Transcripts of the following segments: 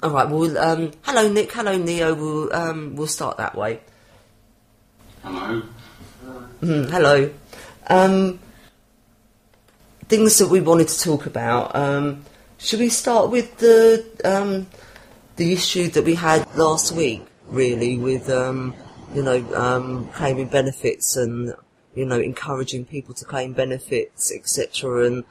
All right. Well, hello, Nick. Hello, Neo. We'll start that way. Hello. Hello. Things that we wanted to talk about. Should we start with the issue that we had last week, really, with claiming benefits and encouraging people to claim benefits, etc., and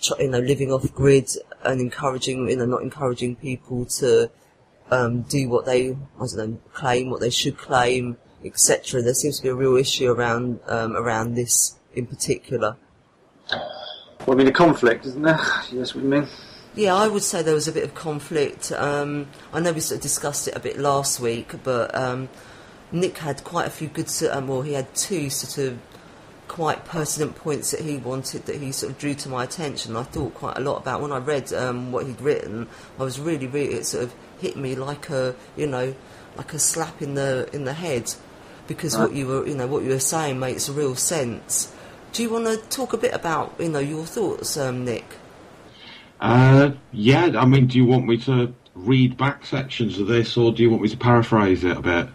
living off grid and encouraging, not encouraging people to do what they, claim what they should claim, etc. There seems to be a real issue around this in particular. Well, I mean, a conflict, isn't there? Yes, what you mean? Yeah, I would say there was a bit of conflict. I know we sort of discussed it a bit last week, but Nick had quite a few good, he had two sort of quite pertinent points that he wanted, that he sort of drew to my attention. I thought quite a lot about when I read what he'd written. I was really, it sort of hit me like a slap in the head, because what you were saying makes real sense. Do you want to talk a bit about your thoughts, Nick? Yeah, I mean, do you want me to read back sections of this, or do you want me to paraphrase it a bit?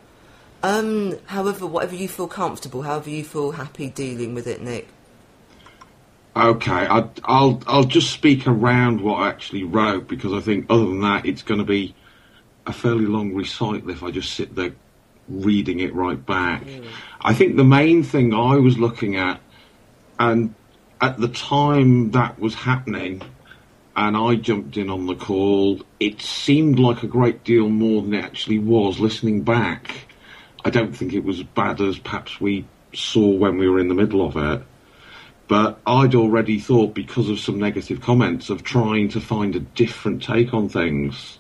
Whatever you feel comfortable, however you feel happy dealing with it, Nick. Okay, I'll just speak around what I actually wrote, because I think other than that, it's going to be a fairly long recital if I just sit there reading it right back. I think the main thing I was looking at, and at the time that was happening, and I jumped in on the call, it seemed like a great deal more than it actually was. Listening back, I don't think it was as bad as perhaps we saw when we were in the middle of it. But I'd already thought, because of some negative comments, of trying to find a different take on things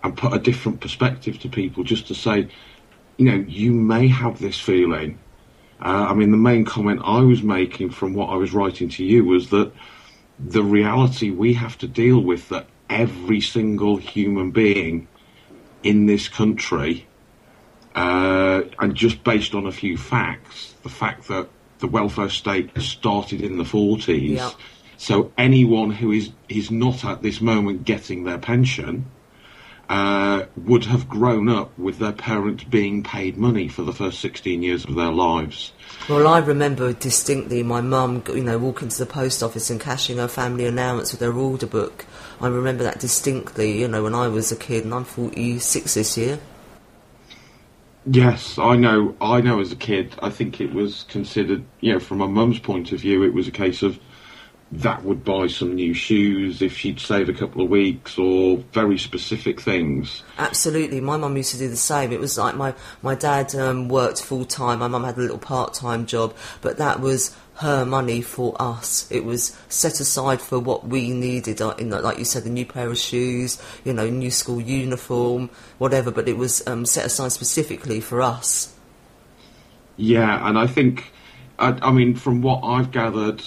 and put a different perspective to people, just to say, you may have this feeling. I mean, the main comment I was making from what I was writing to you was that the reality we have to deal with, that every single human being in this country, and just based on a few facts, the fact that the welfare state started in the 40s, yeah. So anyone who is not at this moment getting their pension would have grown up with their parents being paid money for the first 16 years of their lives. Well, I remember distinctly my mum, walking to the post office and cashing her family allowance with her order book. I remember that distinctly, when I was a kid, and I'm 46 this year. Yes, I know as a kid, I think it was considered, from my mum's point of view, it was a case of that would buy some new shoes if she'd save a couple of weeks, or very specific things. Absolutely. My mum used to do the same. It was like my dad worked full-time, my mum had a little part-time job, but that was her money for us. It was set aside for what we needed, like you said, a new pair of shoes, new school uniform, whatever, but it was set aside specifically for us. Yeah, and I think, I mean, from what I've gathered,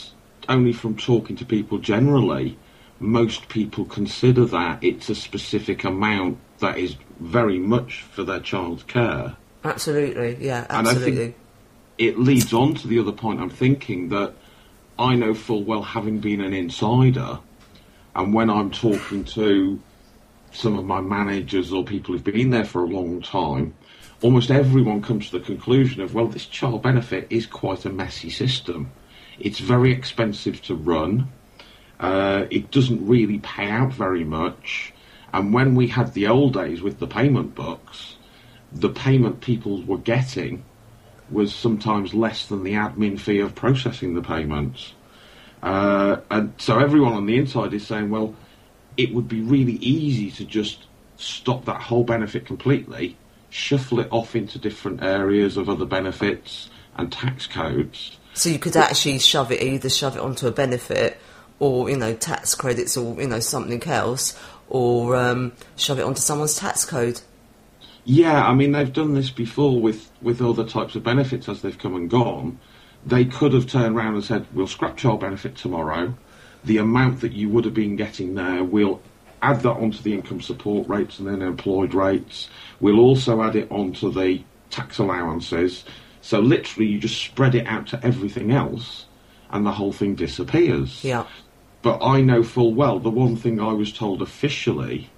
only from talking to people generally, most people consider that it's a specific amount that is very much for their child's care. Absolutely, yeah, absolutely. And I think it leads on to the other point I'm thinking, that I know full well, having been an insider, and when I'm talking to some of my managers or people who've been there for a long time, almost everyone comes to the conclusion of, well, this child benefit is quite a messy system. It's very expensive to run. It doesn't really pay out very much. And when we had the old days with the payment books, the payment people were getting was sometimes less than the admin fee of processing the payments. And so everyone on the inside is saying, well, it would be really easy to just stop that whole benefit completely, shuffle it off into different areas of other benefits and tax codes. So you could actually either shove it onto a benefit, or, tax credits, or, something else, or shove it onto someone's tax code. Yeah, I mean, they've done this before with other types of benefits as they've come and gone. They could have turned around and said, we'll scrap child benefit tomorrow. The amount that you would have been getting there, we'll add that onto the income support rates and then employed rates. We'll also add it onto the tax allowances. So literally you just spread it out to everything else and the whole thing disappears. Yeah. But I know full well the one thing I was told officially,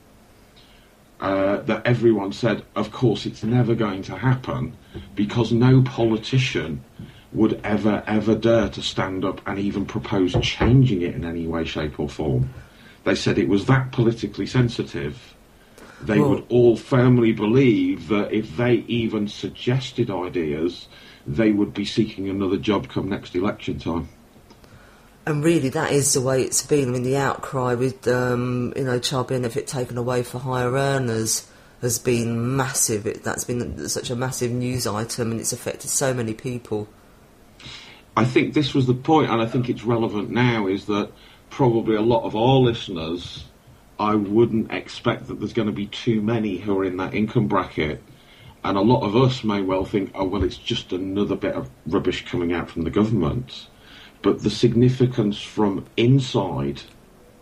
that everyone said, of course it's never going to happen, because no politician would ever dare to stand up and even propose changing it in any way, shape or form. They said it was that politically sensitive. They would all firmly believe that if they even suggested ideas, they would be seeking another job come next election time. And really, that is the way it's been. I mean, the outcry with, child benefit taken away for higher earners has been massive. That's been such a massive news item, and it's affected so many people. I think this was the point, and I think it's relevant now, is that probably a lot of our listeners, I wouldn't expect that there's going to be too many who are in that income bracket. And a lot of us may well think, oh, well, it's just another bit of rubbish coming out from the government. But the significance from inside,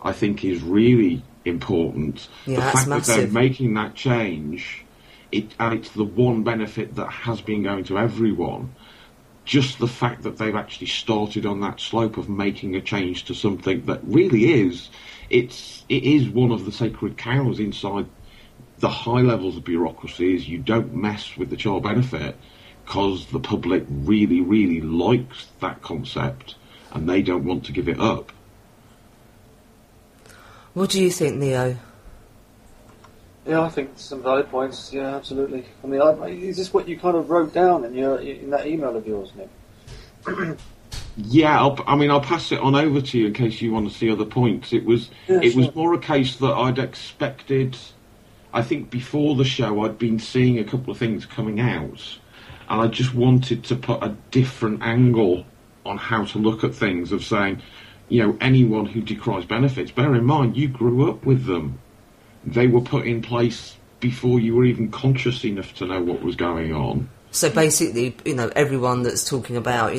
I think, is really important. Yeah, the that's fact massive. that they're making that change, and it's the one benefit that has been going to everyone. Just the fact that they've actually started on that slope of making a change to something that really is, it is one of the sacred cows inside the high levels of bureaucracy. Is you don't mess with the child benefit because the public really, really likes that concept and they don't want to give it up. What do you think, Neo? Yeah, I think some valid points. Yeah, absolutely. I mean, is this what you kind of wrote down in that email of yours, Nick? Yeah, I'll pass it on over to you in case you want to see other points. It was more a case that I'd expected. I think before the show I'd been seeing a couple of things coming out, and I just wanted to put a different angle on how to look at things, of saying, anyone who decries benefits, bear in mind, you grew up with them. They were put in place before you were even conscious enough to know what was going on. So basically, everyone that's talking about,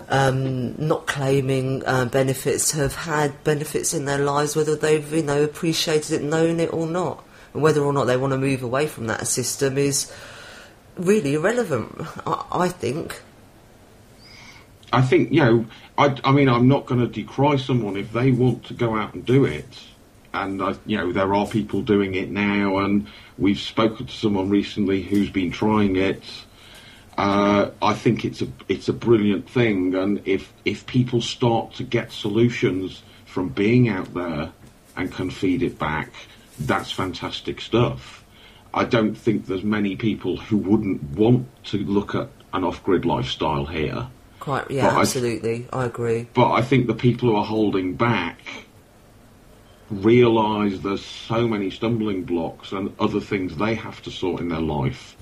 not claiming benefits have had benefits in their lives, whether they've, appreciated it, known it or not. And whether or not they want to move away from that system is really irrelevant, I think. I think, I'm not going to decry someone if they want to go out and do it. And, there are people doing it now, and we've spoken to someone recently who's been trying it. I think it's a brilliant thing, and if people start to get solutions from being out there and can feed it back, that's fantastic stuff. I don't think there's many people who wouldn't want to look at an off-grid lifestyle here. Quite, yeah, absolutely, I agree. But I think the people who are holding back realise there's so many stumbling blocks and other things they have to sort in their life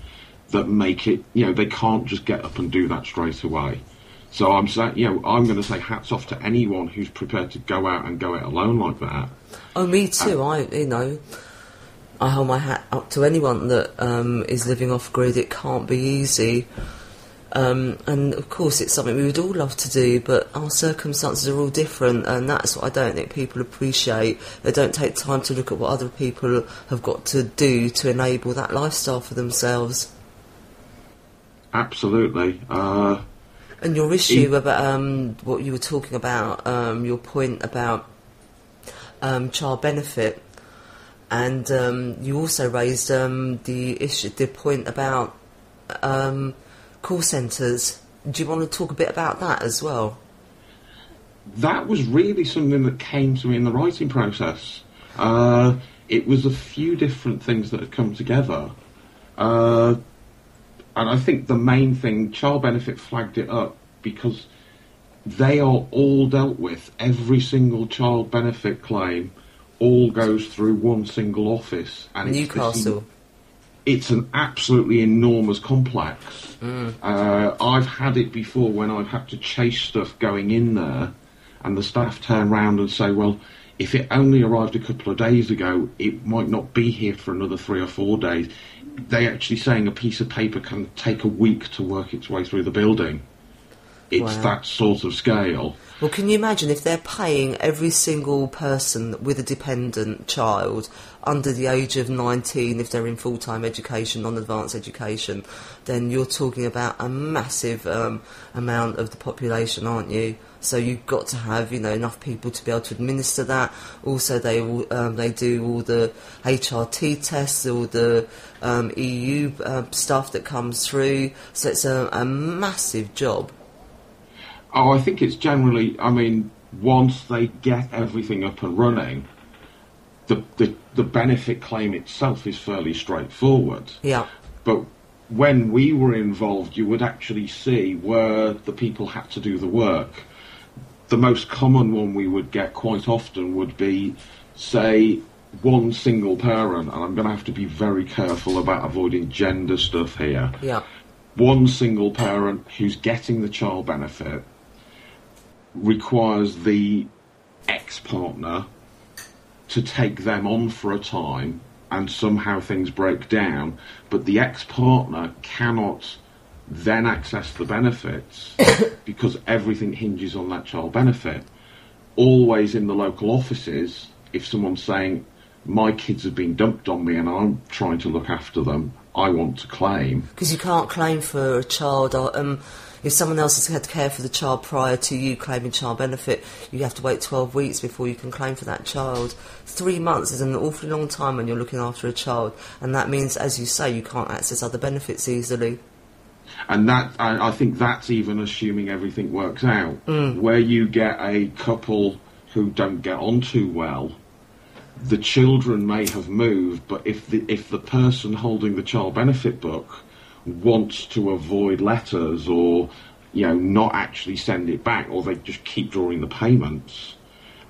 that make it, they can't just get up and do that straight away. So I'm saying, I'm going to say hats off to anyone who's prepared to go out and go it alone like that. Oh, me too. I hold my hat up to anyone that is living off grid. It can't be easy. And of course it's something we would all love to do, but our circumstances are all different, and that's what I don't think people appreciate. They don't take time to look at what other people have got to do to enable that lifestyle for themselves. Absolutely. And your issue about what you were talking about, your point about child benefit, and you also raised the point about call centres. Do you want to talk a bit about that as well? That was really something that came to me in the writing process. It was a few different things that had come together. And I think the main thing, child benefit flagged it up because they are all dealt with. Every single child benefit claim all goes through one single office. And Newcastle. It's an absolutely enormous complex. I've had it before when I've had to chase stuff going in there, and the staff turn around and say, well, if it only arrived a couple of days ago, it might not be here for another 3 or 4 days. They're actually saying a piece of paper can take a week to work its way through the building. It's that sort of scale. Well, can you imagine if they're paying every single person with a dependent child under the age of 19, if they're in full-time education, non-advanced education, then you're talking about a massive amount of the population, aren't you? So you've got to have, enough people to be able to administer that. Also, they do all the HRT tests, all the EU stuff that comes through. So it's a massive job. Oh, I think it's generally, once they get everything up and running, the benefit claim itself is fairly straightforward. Yeah. But when we were involved, you would actually see where the people had to do the work. The most common one we would get quite often would be, say, one single parent, and I'm going to have to be very careful about avoiding gender stuff here. Yeah. One single parent who's getting the child benefit requires the ex-partner to take them on for a time, and somehow things break down, but the ex-partner cannot then access the benefits because everything hinges on that child benefit. Always in the local offices, if someone's saying, my kids have been dumped on me and I'm trying to look after them, I want to claim. Because you can't claim for a child, if someone else has had to care for the child prior to you claiming child benefit, you have to wait 12 weeks before you can claim for that child. 3 months is an awfully long time when you're looking after a child, and that means, as you say, you can't access other benefits easily. And that, I think that's even assuming everything works out. Where you get a couple who don't get on too well, the children may have moved, but if the person holding the child benefit book wants to avoid letters or, not actually send it back, or they just keep drawing the payments,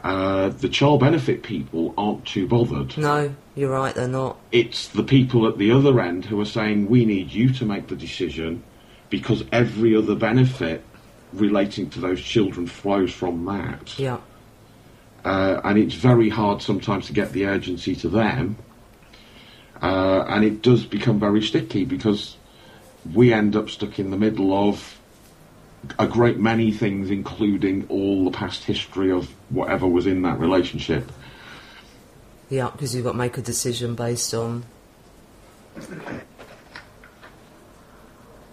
the child benefit people aren't too bothered. No, you're right, they're not. It's the people at the other end who are saying, we need you to make the decision because every other benefit relating to those children flows from that. Yeah. And it's very hard sometimes to get the urgency to them. And it does become very sticky because we end up stuck in the middle of a great many things, including all the past history of whatever was in that relationship. Yeah, because you've got to make a decision based on...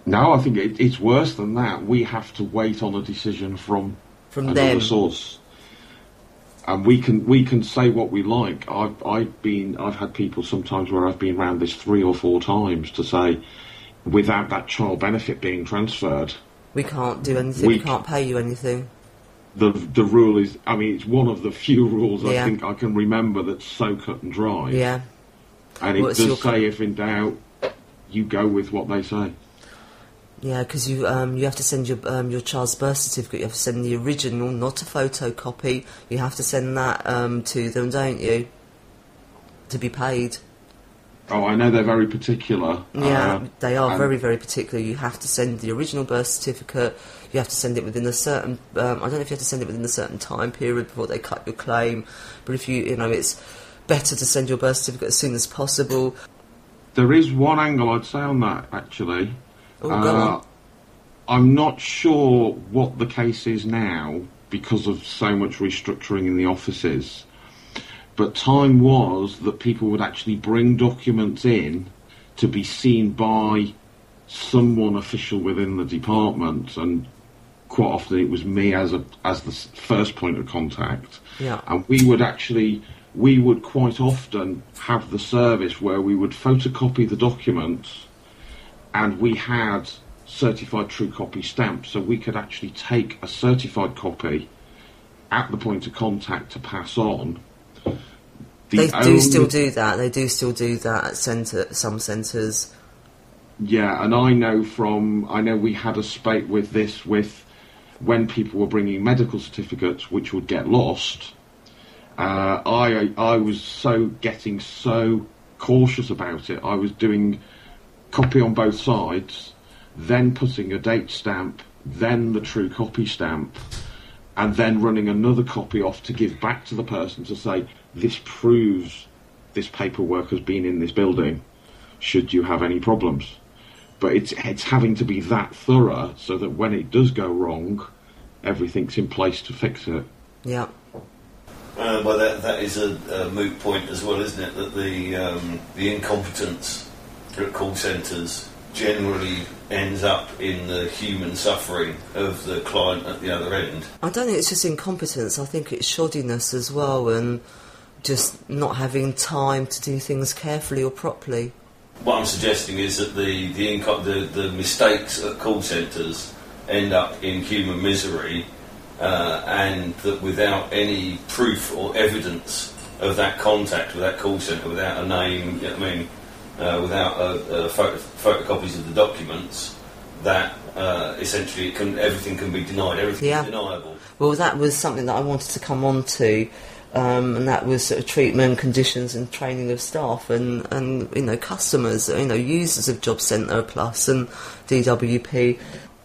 No, I think it's worse than that. We have to wait on a decision from another them. Source. And we can say what we like. I've had people sometimes where I've been around this 3 or 4 times to say, without that child benefit being transferred, we can't do anything. We can't pay you anything. The rule is, it's one of the few rules I think I can remember that's so cut and dry. Yeah. And it does say, if in doubt, you go with what they say. Yeah, because you have to send your child's birth certificate. You have to send the original, not a photocopy. You have to send that to them, don't you, to be paid. Oh, I know they're very particular. Yeah, they are very, very particular. You have to send the original birth certificate. You have to send it within a certain... I don't know if you have to send it within a certain time period before they cut your claim. But if it's better to send your birth certificate as soon as possible. There is one angle I'd say on that, actually. Oh, go on. I'm not sure what the case is now because of so much restructuring in the offices. But time was that people would actually bring documents in to be seen by someone official within the department, and quite often it was me as the first point of contact. Yeah. And we would quite often have the service where we would photocopy the documents, and we had certified true copy stamps, so we could actually take a certified copy at the point of contact to pass on. They do still do that. They do still do that at some centres. Yeah, and I know we had a spate with this with when people were bringing medical certificates which would get lost. I was getting so cautious about it. I was doing copy on both sides, then putting a date stamp, then the true copy stamp, and then running another copy off to give back to the person to say, this proves this paperwork has been in this building, should you have any problems. but it's having to be that thorough so that when it does go wrong, everything's in place to fix it. Yeah. Well, that is a moot point as well, isn't it? That the incompetence at call centres generally ends up in the human suffering of the client at the other end. I don't think it's just incompetence. I think it's shoddiness as well, and just not having time to do things carefully or properly. What I'm suggesting is that the mistakes at call centres end up in human misery, and that without any proof or evidence of that contact with that call centre, without a name, without photocopies of the documents, that essentially everything can be denied. Everything is deniable. Well, that was something that I wanted to come on to. And that was sort of treatment, conditions and training of staff and customers, users of Job Centre Plus and DWP.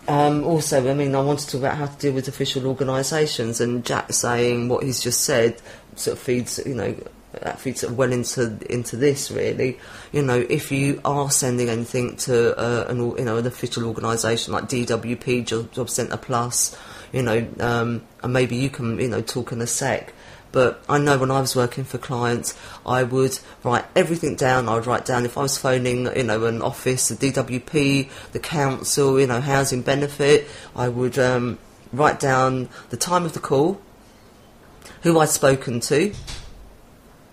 Also, I wanted to talk about how to deal with official organisations, and Jack saying what he's just said sort of feeds, that feeds sort of well into this really. If you are sending anything to an official organisation like DWP, Job Centre Plus, and maybe you can talk in a sec. But I know when I was working for clients, I would write everything down. I would write down if I was phoning, an office, the DWP, the council, housing benefit. I would write down the time of the call, who I'd spoken to,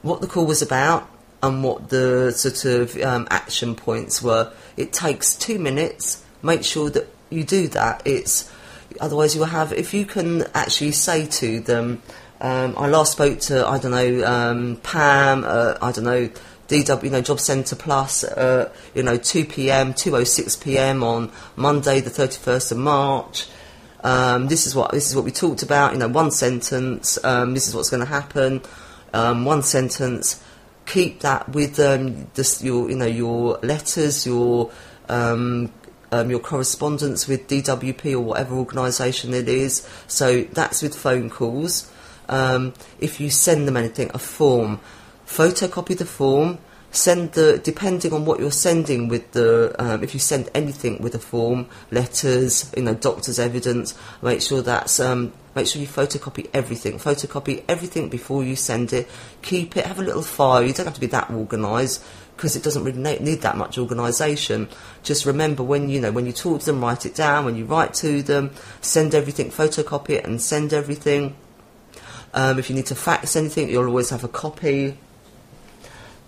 what the call was about, and what the sort of action points were. It takes 2 minutes. Make sure that you do that. Otherwise you will have, if you can actually say to them, I last spoke to, Pam, DW, Job Centre Plus, 2 p.m, 2:06 p.m. on Monday the 31st of March. This is what we talked about. One sentence. This is what's going to happen. One sentence. Keep that with your letters, your correspondence with DWP or whatever organisation it is. So that's with phone calls. If you send them anything, a form, photocopy the form, depending on what you're sending with if you send anything with a form, letters, doctor's evidence, make sure you photocopy everything before you send it, keep it, have a little file. You don't have to be that organised, because it doesn't really need that much organisation. Just remember when you talk to them, write it down. When you write to them, send everything, photocopy it and send everything. If you need to fax anything, you'll always have a copy.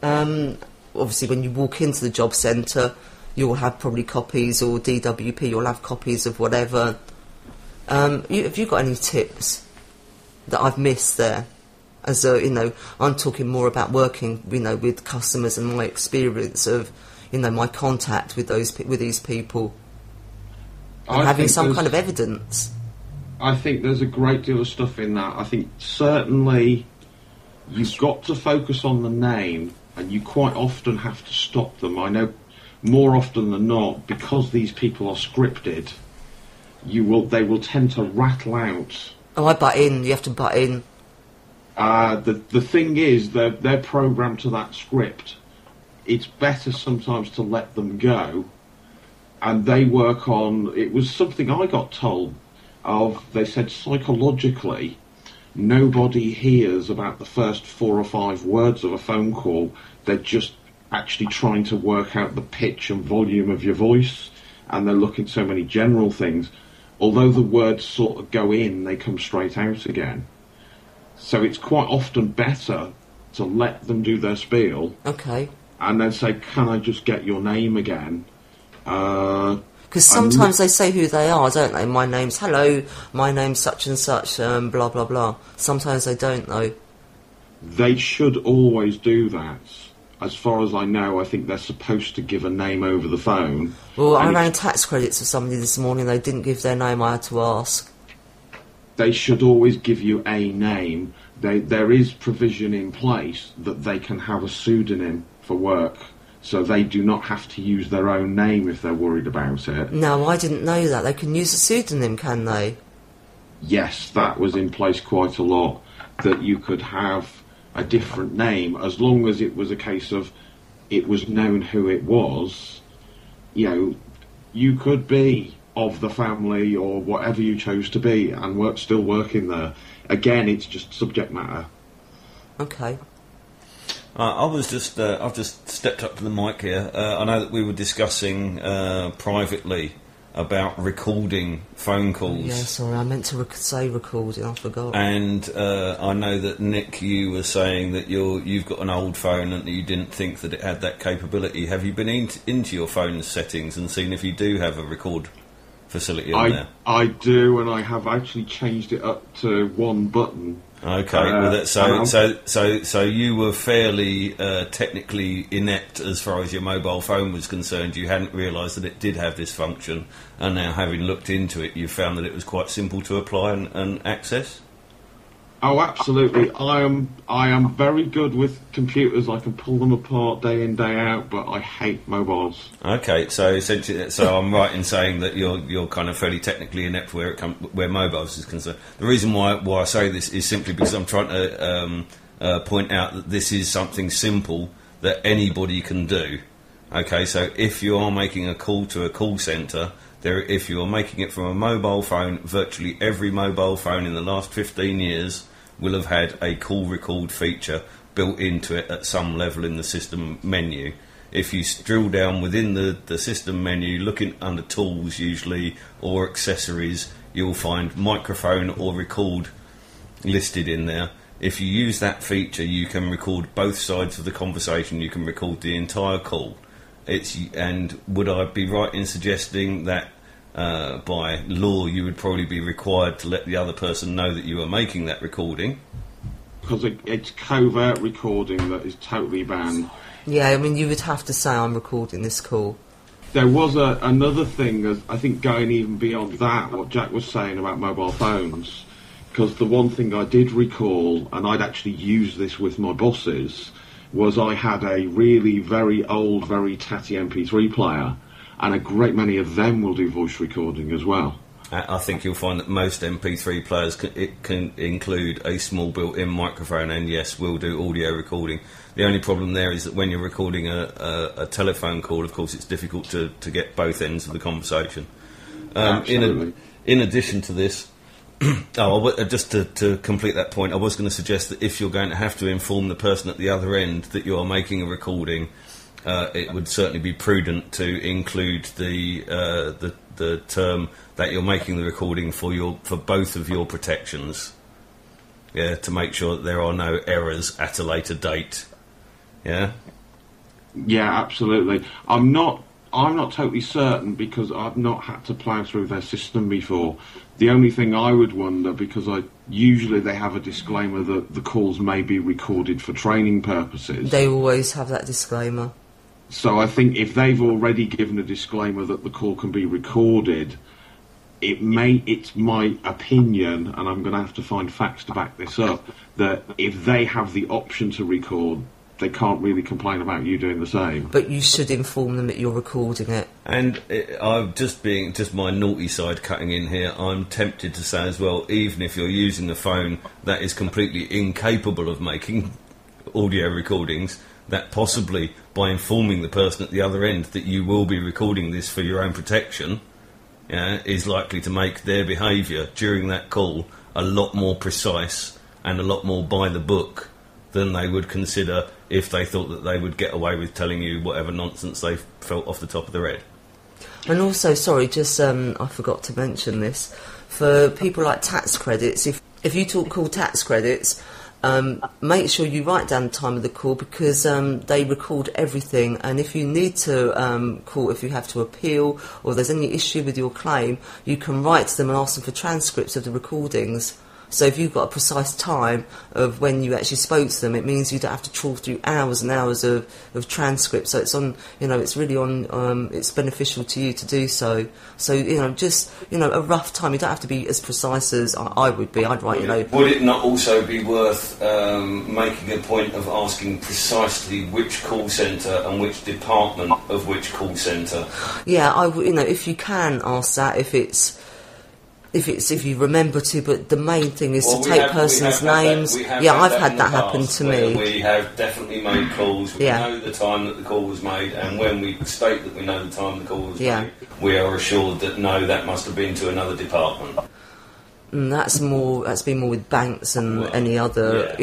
Obviously, when you walk into the job centre, you'll have probably copies, or DWP, you'll have copies of whatever. Have you got any tips that I've missed there? I'm talking more about working, with customers and my experience of, my contact with these people, and having some kind of evidence. I think there's a great deal of stuff in that. I think certainly you've got to focus on the name, and you quite often have to stop them. I know more often than not, because these people are scripted, they will tend to rattle out. Oh, I butt in. You have to butt in. The thing is, they're programmed to that script. It's better sometimes to let them go, and they work on. It was something I got told. They said psychologically, nobody hears about the first 4 or 5 words of a phone call. They're just actually trying to work out the pitch and volume of your voice, and they're looking at so many general things. Although the words sort of go in, they come straight out again. So it's quite often better to let them do their spiel. Okay. And then say, can I just get your name again? Because sometimes they say who they are, don't they? My name's such and such, blah, blah, blah. Sometimes they don't, though. They should always do that. As far as I know, I think they're supposed to give a name over the phone. Well, I ran tax credits for somebody this morning. They didn't give their name. I had to ask. They should always give you a name. There is provision in place that they can have a pseudonym for work. So they do not have to use their own name if they're worried about it. No, I didn't know that. They can use a pseudonym, can they? Yes, that was in place quite a lot, that you could have a different name, as long as it was a case of it was known who it was. you could be of the family or whatever you chose to be and still working there. Again, it's just subject matter. Okay. I've just stepped up to the mic here. I know that we were discussing privately about recording phone calls. Yeah, sorry, I meant to say recording, I forgot. And I know that, Nick, you were saying that you've got an old phone and you didn't think that it had that capability. Have you been into your phone's settings and seen if you do have a record facility on there? I do, and I have actually changed it up to one button. Okay, so you were fairly technically inept as far as your mobile phone was concerned. You hadn't realised that it did have this function, and now having looked into it, you found that it was quite simple to apply and access. Oh, absolutely. I am very good with computers. I can pull them apart day in, day out, but I hate mobiles. Okay, so essentially, I'm right in saying that you're kind of fairly technically inept where mobiles is concerned. The reason why I say this is simply because I'm trying to point out that this is something simple that anybody can do. Okay, so if you are making a call to a call centre, if you are making it from a mobile phone, virtually every mobile phone in the last 15 years will have had a call record feature built into it at some level in the system menu. If you drill down within the system menu, looking under tools usually, or accessories, you'll find microphone or record listed in there. If you use that feature, you can record both sides of the conversation. You can record the entire call. And would I be right in suggesting that by law you would probably be required to let the other person know that you are making that recording? Because it's covert recording that is totally banned. Yeah, I mean, you would have to say I'm recording this call. There was another thing, I think, going even beyond that, what Jack was saying about mobile phones, because the one thing I did recall, and I'd actually used this with my bosses, was I had a really very old, very tatty MP3 player, and a great many of them will do voice recording as well. I think you'll find that most MP3 players can include a small built-in microphone, and yes, will do audio recording. The only problem there is that when you're recording a telephone call, of course, it's difficult to get both ends of the conversation. In addition to this, just to complete that point, I was going to suggest that if you're going to have to inform the person at the other end that you are making a recording, it would certainly be prudent to include the term that you're making the recording for both of your protections. Yeah, to make sure that there are no errors at a later date. Yeah. Yeah, absolutely. I'm not totally certain because I've not had to plough through their system before. The only thing I would wonder, because usually they have a disclaimer that the calls may be recorded for training purposes. They always have that disclaimer. So I think if they've already given a disclaimer that the call can be recorded, it's my opinion, and I'm going to have to find facts to back this up, that if they have the option to record, they can't really complain about you doing the same. But you should inform them that you're recording it. And I'm just my naughty side cutting in here, I'm tempted to say as well, even if you're using a phone that is completely incapable of making audio recordings, that possibly by informing the person at the other end that you will be recording this for your own protection, is likely to make their behaviour during that call a lot more precise and a lot more by the book than they would consider if they thought that they would get away with telling you whatever nonsense they felt off the top of their head. And also, sorry, I forgot to mention this, for people like tax credits, if you call tax credits, make sure you write down the time of the call, because they record everything, and if you need to call, if you have to appeal or there's any issue with your claim, you can write to them and ask them for transcripts of the recordings. So if you've got a precise time of when you actually spoke to them, it means you don't have to trawl through hours and hours of transcripts. So it's it's really it's beneficial to you to do so. So, a rough time. You don't have to be as precise as I would be. I'd write, Would it not also be worth making a point of asking precisely which call centre and which department of which call centre? Yeah, if you can ask that, if it's if you remember to, but the main thing is to take persons' we have names. I've had that happen to me. We have definitely made calls. We know the time that the call was made, and when we state that we know the time the call was made, we are assured that no, that must have been to another department. And that's been more with banks and any other.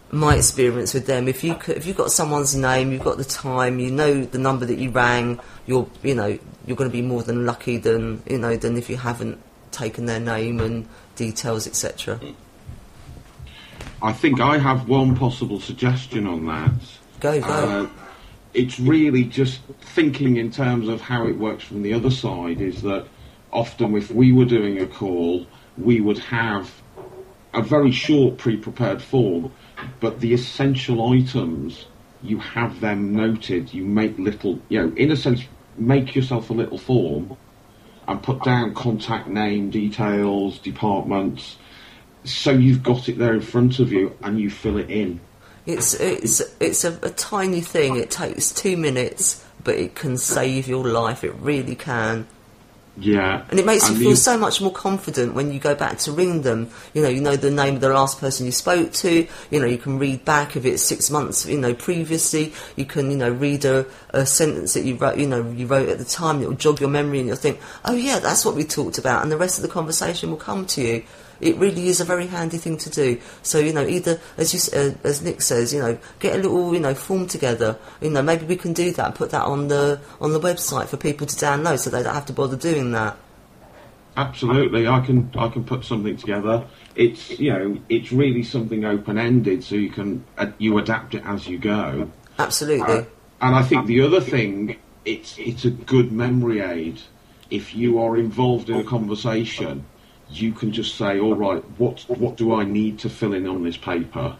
My experience with them, if you've got someone's name, you've got the time, you know the number that you rang, you're going to be more than lucky than if you haven't taken their name and details, etc. I think I have one possible suggestion on that. Go. It's really just thinking in terms of how it works from the other side, is that often if we were doing a call, we would have a very short pre-prepared form, but the essential items, you have them noted. You make little, in a sense, make yourself a little form and put down contact name, details, departments, so you've got it there in front of you and you fill it in. It's a tiny thing. It takes 2 minutes, but it can save your life. It really can. Yeah. And it makes you feel so much more confident when you go back to ring them. You know the name of the last person you spoke to. You can read back if it's 6 months, previously. You can, read a sentence that you wrote, you wrote at the time. It will jog your memory and you'll think, oh yeah, that's what we talked about. And the rest of the conversation will come to you. It really is a very handy thing to do. So, either, as Nick says, get a little, form together. Maybe we can do that and put that on the website for people to download so they don't have to bother doing that. Absolutely. I can put something together. It's, it's really something open-ended, so you adapt it as you go. Absolutely. And I think the other thing, it's a good memory aid. If you are involved in a conversation, you can just say, all right, what do I need to fill in on this paper?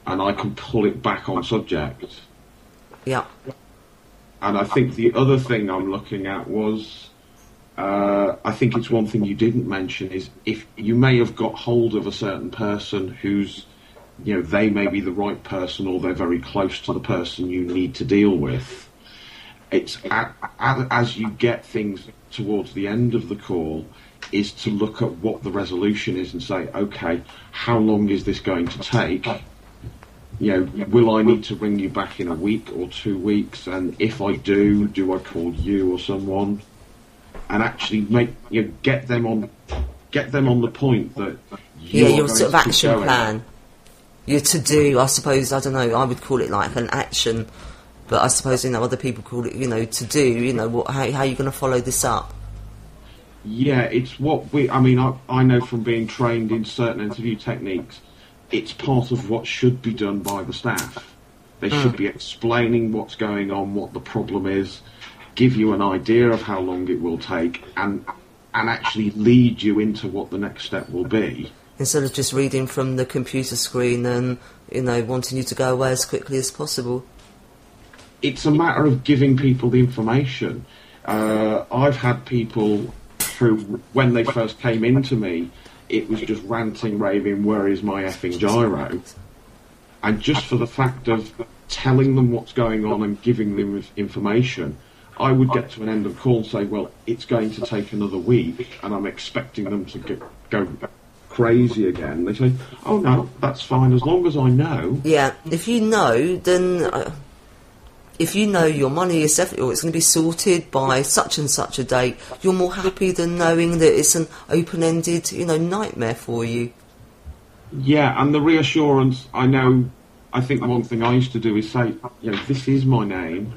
And I can pull it back on subject. Yeah. And I think the other thing I'm looking at was, I think it's one thing you didn't mention, is if you may have got hold of a certain person who's, they may be the right person or they're very close to the person you need to deal with. It's as you get things towards the end of the call, is to look at what the resolution is and say, okay, how long is this going to take? Will I need to ring you back in a week or 2 weeks? And if I do I call you or someone? And actually get them on the point that your sort of action plan, your to do. I suppose, I don't know, I would call it like an action, but I suppose other people call it to do. How are you going to follow this up? Yeah, it's what I know from being trained in certain interview techniques, it's part of what should be done by the staff. They should be explaining what's going on, what the problem is, give you an idea of how long it will take, and actually lead you into what the next step will be. Instead of just reading from the computer screen and, wanting you to go away as quickly as possible. It's a matter of giving people the information. I've had people who, when they first came into me, it was just ranting, raving, where is my effing gyro? And just for the fact of telling them what's going on and giving them information, I would get to an end of call and say, well, it's going to take another week, and I'm expecting them to go crazy again. They say, oh no, that's fine, as long as I know. Yeah, if you know, then... if you know your money is definitely, or it's going to be sorted by such and such a date, you're more happy than knowing that it's an open-ended, nightmare for you. Yeah, and the reassurance, I think one thing I used to do is say, this is my name,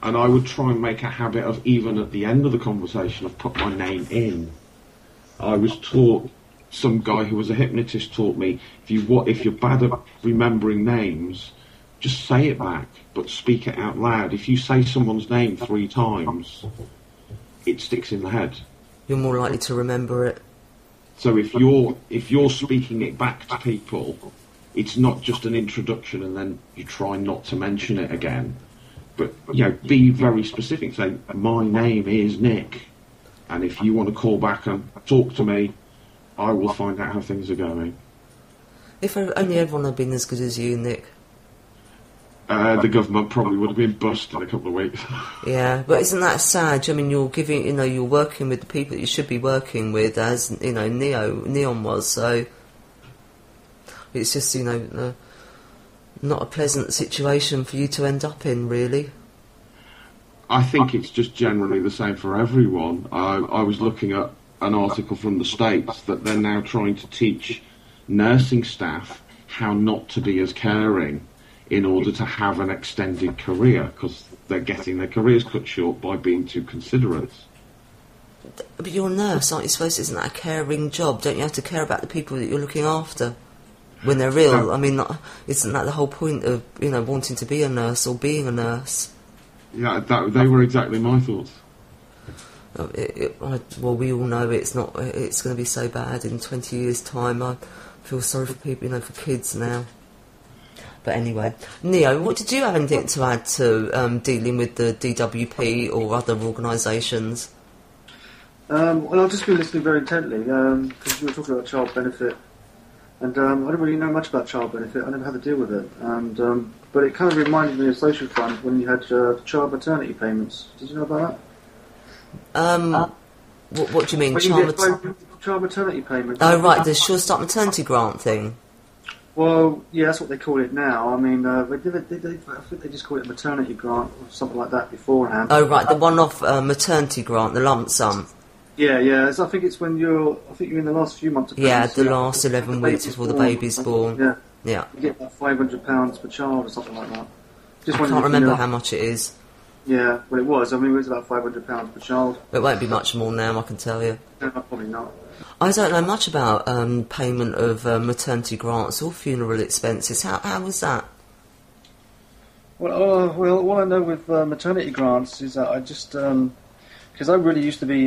and I would try and make a habit of, even at the end of the conversation, of put my name in. I was taught, some guy who was a hypnotist taught me, if you're bad at remembering names, just say it back, but speak it out loud. If you say someone's name 3 times, it sticks in the head. You're more likely to remember it. So if you're speaking it back to people, it's not just an introduction and then you try not to mention it again. But be very specific. Say, my name is Nick, and if you want to call back and talk to me, I will find out how things are going. If only everyone had been as good as you, Nick. the government probably would have been bust in a couple of weeks. Yeah, but isn't that sad? I mean, you're giving, you're working with the people that you should be working with, as Neon was. So it's just, not a pleasant situation for you to end up in, really. I think it's just generally the same for everyone. I was looking at an article from the States that they're now trying to teach nursing staff how not to be as caring in order to have an extended career, because they're getting their careers cut short by being too considerate. But you're a nurse, aren't you supposed? Isn't that a caring job? Don't you have to care about the people that you're looking after when they're ill? I mean, isn't that the whole point of wanting to be a nurse or being a nurse? Yeah, they were exactly my thoughts. Well, we all know it's not. It's going to be so bad in 20 years' time. I feel sorry for people, for kids now. But anyway, Neo, did you have anything to add to dealing with the DWP or other organisations? Well, I've just been listening very intently because you were talking about child benefit, and I don't really know much about child benefit. I never had to deal with it, and but it kind of reminded me of social fund when you had child maternity payments. Did you know about that? What do you mean? Child maternity payments. Oh, right, the Sure Start Maternity Grant thing. Well, yeah, that's what they call it now. I mean, I think they just call it maternity grant or something like that beforehand. Oh, right, the one-off maternity grant, the lump sum. Yeah. So I think it's when you're in the last few months of pregnancy. Yeah, the last 11 weeks before the baby's born. Yeah. You get about £500 per child or something like that. I can't remember how much it is. Yeah, well, it was. I mean, it was about £500 per child. It won't be much more now, I can tell you. No, probably not. I don't know much about payment of maternity grants or funeral expenses. How was that? Well, all I know with maternity grants is that I just because I really used to be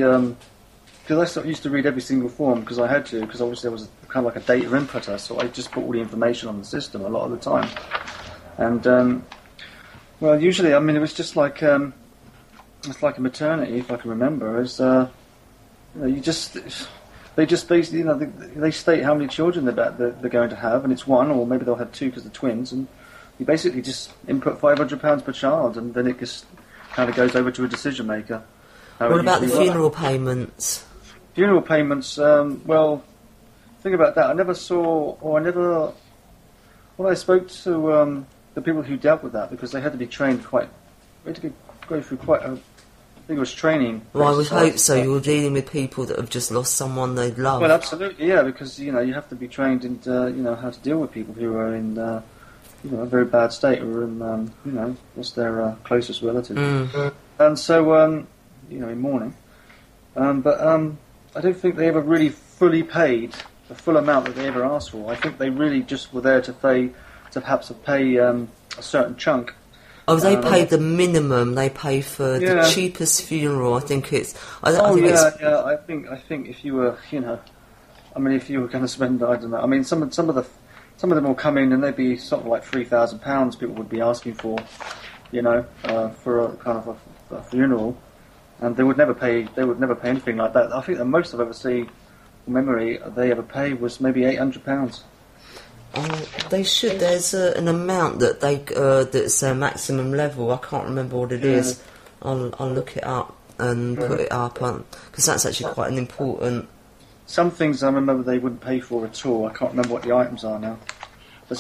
because I used to read every single form because I had to, because obviously I was kind of like a data inputter, so I just put all the information on the system a lot of the time. And well, usually, I mean, it was just like it's like a maternity, if I can remember. Is they just basically, they state how many children they're going to have, and it's one, or maybe they'll have two because they're twins, and you basically just input £500 per child, and then it just kind of goes over to a decision maker. What about the funeral payments? Funeral payments, well, think about that. I never saw, or I never, when I spoke to the people who dealt with that, because they had to be trained they had to go through quite a vigorous training. Well, I would hope so. You're dealing with people that have just lost someone they love. Well, absolutely, yeah, because, you have to be trained in, how to deal with people who are in, a very bad state, or in, what's their closest relative. And so, in mourning. But I don't think they ever really fully paid the full amount that they ever asked for. I think they really just were there to pay a certain chunk. Oh, they paid the minimum. They pay for the cheapest funeral. I think it's. I think if you were, if you were going to spend, I don't know. I mean, some of them will come in and they'd be sort of like £3,000. People would be asking for, for a kind of a funeral, and they would never pay. They would never pay anything like that. I think the most I've ever seen, from memory, they ever paid was maybe £800. They should. There's an amount that that's a maximum level. I can't remember what it is. I'll look it up and put it up because that's actually quite an important. Some things I remember they wouldn't pay for at all. I can't remember what the items are now.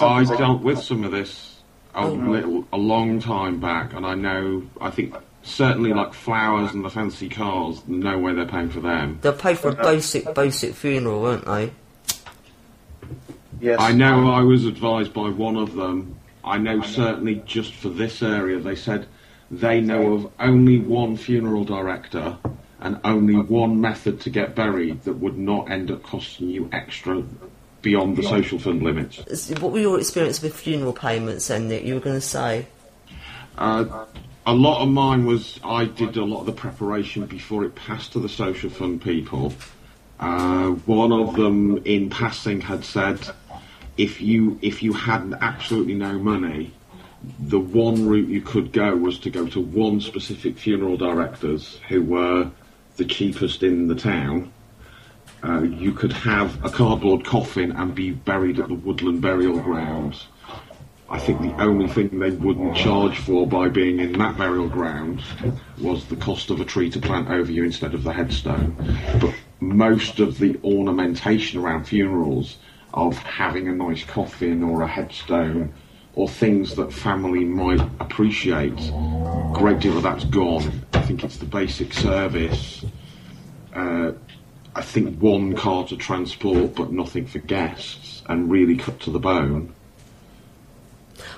I dealt with some of this a long time back, and I think certainly like flowers and the fancy cars, no way they're paying for them. They'll pay for a basic funeral, won't they? Yes. I know I was advised by one of them. I know certainly just for this area, they said they know of only one funeral director and only one method to get buried that would not end up costing you extra beyond the social fund limits. What were your experience with funeral payments then, Nick? You were going to say? A lot of mine was, I did a lot of the preparation before it passed to the social fund people. One of them in passing had said, if you had absolutely no money, the one route you could go was to go to one specific funeral directors who were the cheapest in the town. You could have a cardboard coffin and be buried at the Woodland Burial Grounds, I think the only thing they wouldn't charge for by being in that burial ground was the cost of a tree to plant over you instead of the headstone. But most of the ornamentation around funerals, of having a nice coffin or a headstone or things that family might appreciate, a great deal of that's gone. I think it's the basic service. I think one car to transport but nothing for guests, and really cut to the bone.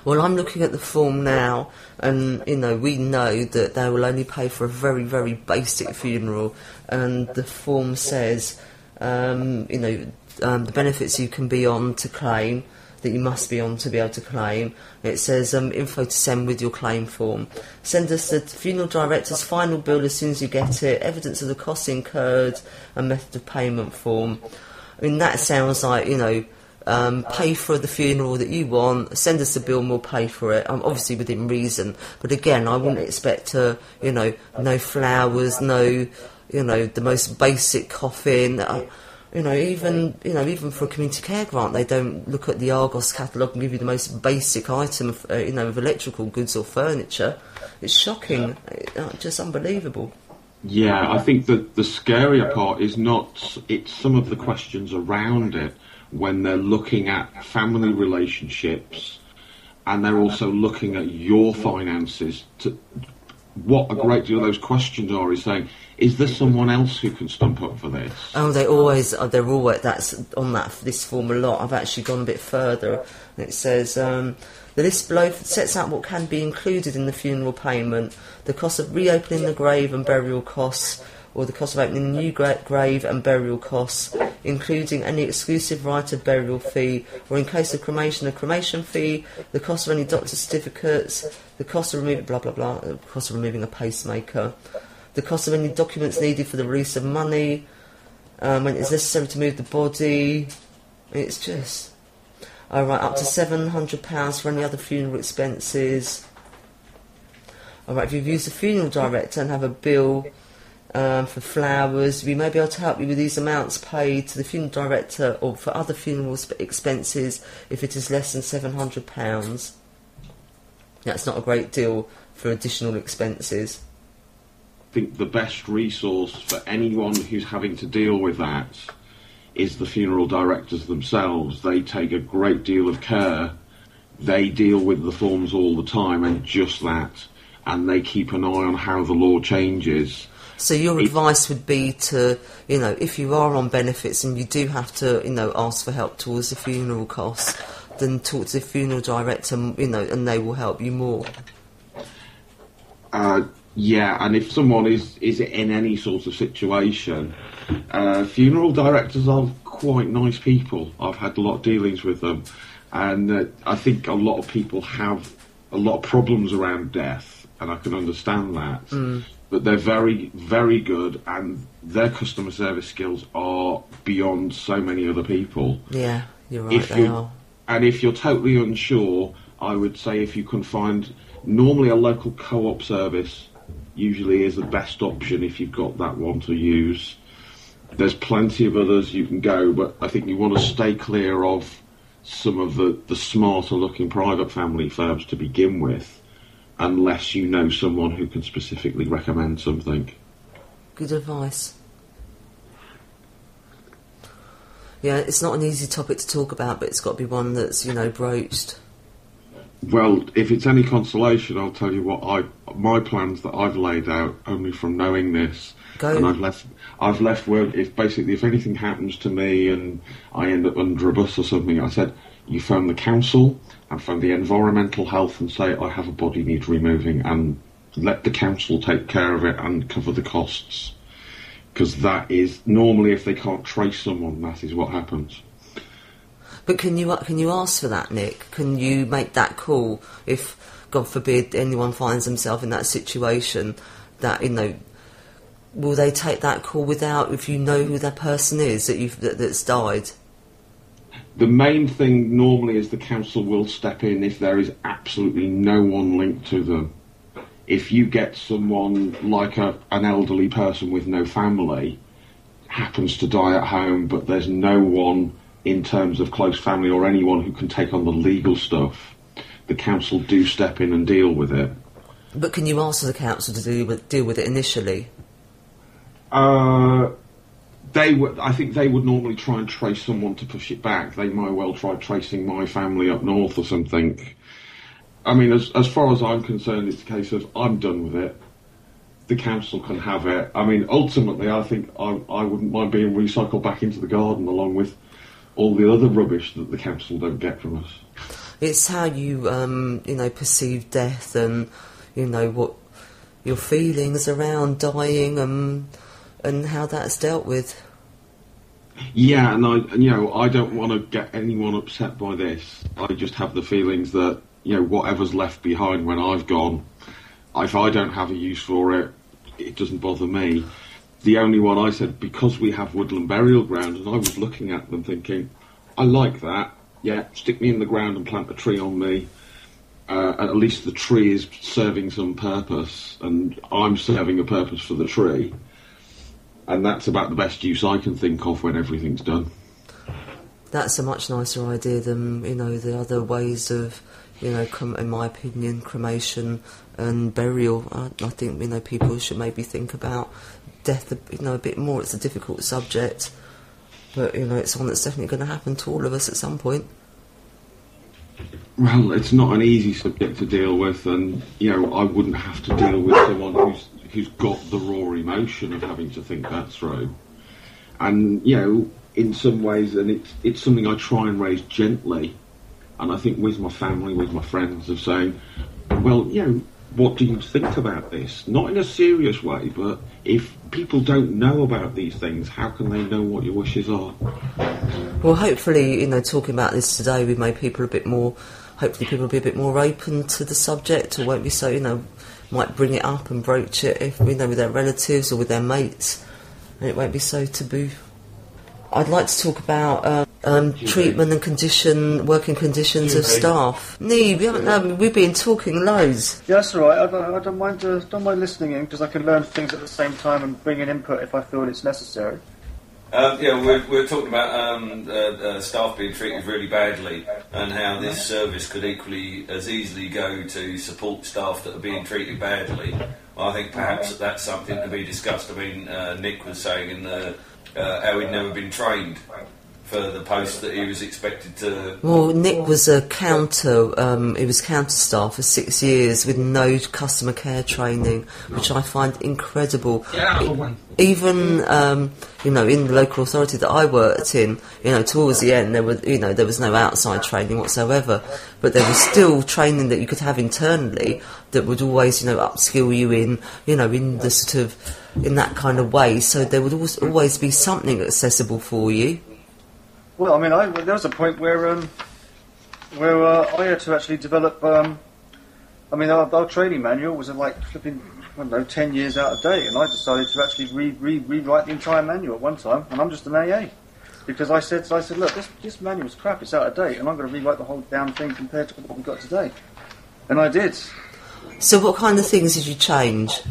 Well, I'm looking at the form now, and we know that they will only pay for a very, very basic funeral, and the form says, the benefits you can be on to claim, that you must be on to be able to claim. It says info to send with your claim form. Send us the funeral director's final bill as soon as you get it, evidence of the costs incurred, and method of payment form. I mean, that sounds like, pay for the funeral that you want, send us the bill and we'll pay for it, obviously within reason. But again, I wouldn't expect no flowers, no, the most basic coffin. Even for a community care grant, they don't look at the Argos catalogue and give you the most basic item of, of electrical goods or furniture. It's shocking, just unbelievable. Yeah, I think that the scarier part is it's some of the questions around it when they're looking at family relationships, and they're also looking at your finances. What a great deal of those questions are is saying, is there someone else who can stump up for this? Oh, they're always, that's on this form a lot. I've actually gone a bit further. It says, the list below sets out what can be included in the funeral payment: the cost of reopening the grave and burial costs, or the cost of opening a new grave and burial costs, including any exclusive right of burial fee, or in case of cremation, a cremation fee, the cost of any doctor's certificates, the cost of removing blah blah blah, the cost of removing a pacemaker, the cost of any documents needed for the release of money, when it's necessary to move the body. It's just up to £700 for any other funeral expenses. If you've used a funeral director and have a bill for flowers, we may be able to help you with these amounts paid to the funeral director or for other funeral expenses if it is less than £700. That's not a great deal for additional expenses. I think the best resource for anyone who's having to deal with that is the funeral directors themselves. They take a great deal of care. They deal with the forms all the time and just that, and they keep an eye on how the law changes. So your advice would be to, if you are on benefits and you do have to, ask for help towards the funeral costs, then talk to the funeral director, and they will help you more. Yeah, and if someone is in any sort of situation, funeral directors are quite nice people. I've had a lot of dealings with them, and I think a lot of people have a lot of problems around death, and I can understand that. But they're very, very good, and their customer service skills are beyond so many other people. Yeah, you're right, they are. And if you're totally unsure, I would say if you can find, normally a local co-op service usually is the best option if you've got that one to use. There's plenty of others you can go, but I think you want to stay clear of some of the smarter looking private family firms to begin with, unless you know someone who can specifically recommend something. Good advice. Yeah, it's not an easy topic to talk about, but it's got to be one that's, broached. Well, if it's any consolation, I'll tell you what my plans that I've laid out only from knowing this. Go. And I've left word, if anything happens to me and I end up under a bus or something, I said, you phone the council and phone the environmental health and say I have a body needs removing, and let the council take care of it and cover the costs. Because that is, normally if they can't trace someone, that is what happens. But can you ask for that, Nick? Can you make that call if, God forbid, anyone finds themselves in that situation? That will they take that call without, if you know who that person is that's died? The main thing normally is the council will step in if there is absolutely no one linked to them. If you get someone like an elderly person with no family happens to die at home, but there's no one in terms of close family or anyone who can take on the legal stuff, the council do step in and deal with it. But can you ask the council to deal with it initially? I think they would normally try and trace someone to push it back. They might well try tracing my family up north or something. I mean, as far as I'm concerned, it's a case of I'm done with it. The council can have it. I mean, ultimately, I think I wouldn't mind being recycled back into the garden along with all the other rubbish that the council don't get from us. It's how you, perceive death and, what your feelings around dying and how that's dealt with. Yeah, and I don't want to get anyone upset by this. I just have the feelings that, whatever's left behind when I've gone, if I don't have a use for it, it doesn't bother me. The only one I said, because we have woodland burial ground, and I was looking at them thinking, I like that. Yeah, stick me in the ground and plant a tree on me. At least the tree is serving some purpose, and I'm serving a purpose for the tree. And that's about the best use I can think of when everything's done. That's a much nicer idea than, the other ways of, in my opinion, cremation and burial. I think, people should maybe think about death, a bit more. It's a difficult subject, but, it's one that's definitely going to happen to all of us at some point. Well, it's not an easy subject to deal with, and, I wouldn't have to deal with someone who's got the raw emotion of having to think that through. And, in some ways, and it's something I try and raise gently, and I think with my family, with my friends, of saying, well, what do you think about this? Not in a serious way, but if people don't know about these things, how can they know what your wishes are? Well, hopefully, talking about this today, we made people a bit more, hopefully people will be a bit more open to the subject, or won't be so, might bring it up and broach it, if with their relatives or with their mates, and it won't be so taboo. I'd like to talk about treatment and working conditions of staff. Nee, we've been talking loads. Yeah, that's all right. I don't mind listening in, because I can learn things at the same time and bring in input if I feel it's necessary. We're talking about staff being treated really badly, and how this service could equally as easily go to support staff that are being treated badly. I think perhaps that's something to be discussed. I mean, Nick was saying in the how he'd never been trained for the post that he was expected to... Well, Nick was he was counter staff for 6 years with no customer care training, which I find incredible. Even, in the local authority that I worked in, towards the end, there was no outside training whatsoever, but there was still training that you could have internally that would always, upskill you in, in the sort of, in that kind of way, so there would always be something accessible for you. Well, I mean, there was a point where I had to actually develop. Our training manual was like flipping, 10 years out of date, and I decided to actually rewrite the entire manual at one time, and I'm just an AA, because I said, look, this manual's crap, it's out of date, and I'm going to rewrite the whole damn thing compared to what we've got today, and I did. So, what kind of things did you change?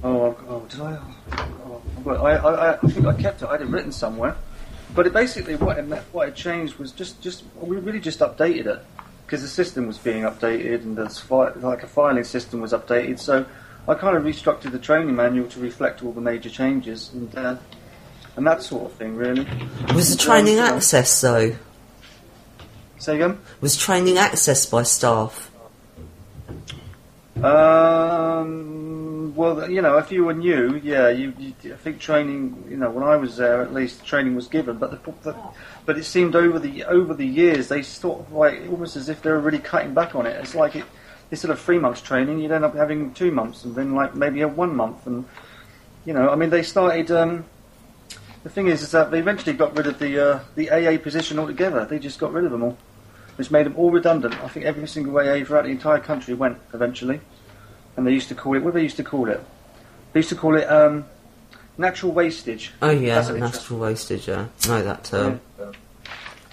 Did I? I think I kept it. I had it written somewhere. But it basically, what it changed was we really just updated it, because the system was being updated, and a filing system was updated. So I kind of restructured the training manual to reflect all the major changes and that sort of thing, really. Was the training accessed though? Say again? Was training accessed by staff? Well, if you were new, I think training, when I was there, at least training was given. But it seemed over the years, they sort of almost as if they were really cutting back on it. It's like instead of 3 months training, you'd end up having 2 months, and then maybe 1 month. And they started. The thing is that they eventually got rid of the AA position altogether. They just got rid of them all, which made them all redundant. I think every single AA throughout the entire country went eventually. And they used to call it... What did they used to call it? They used to call it natural wastage. Oh, yeah, natural wastage, yeah. I know that term.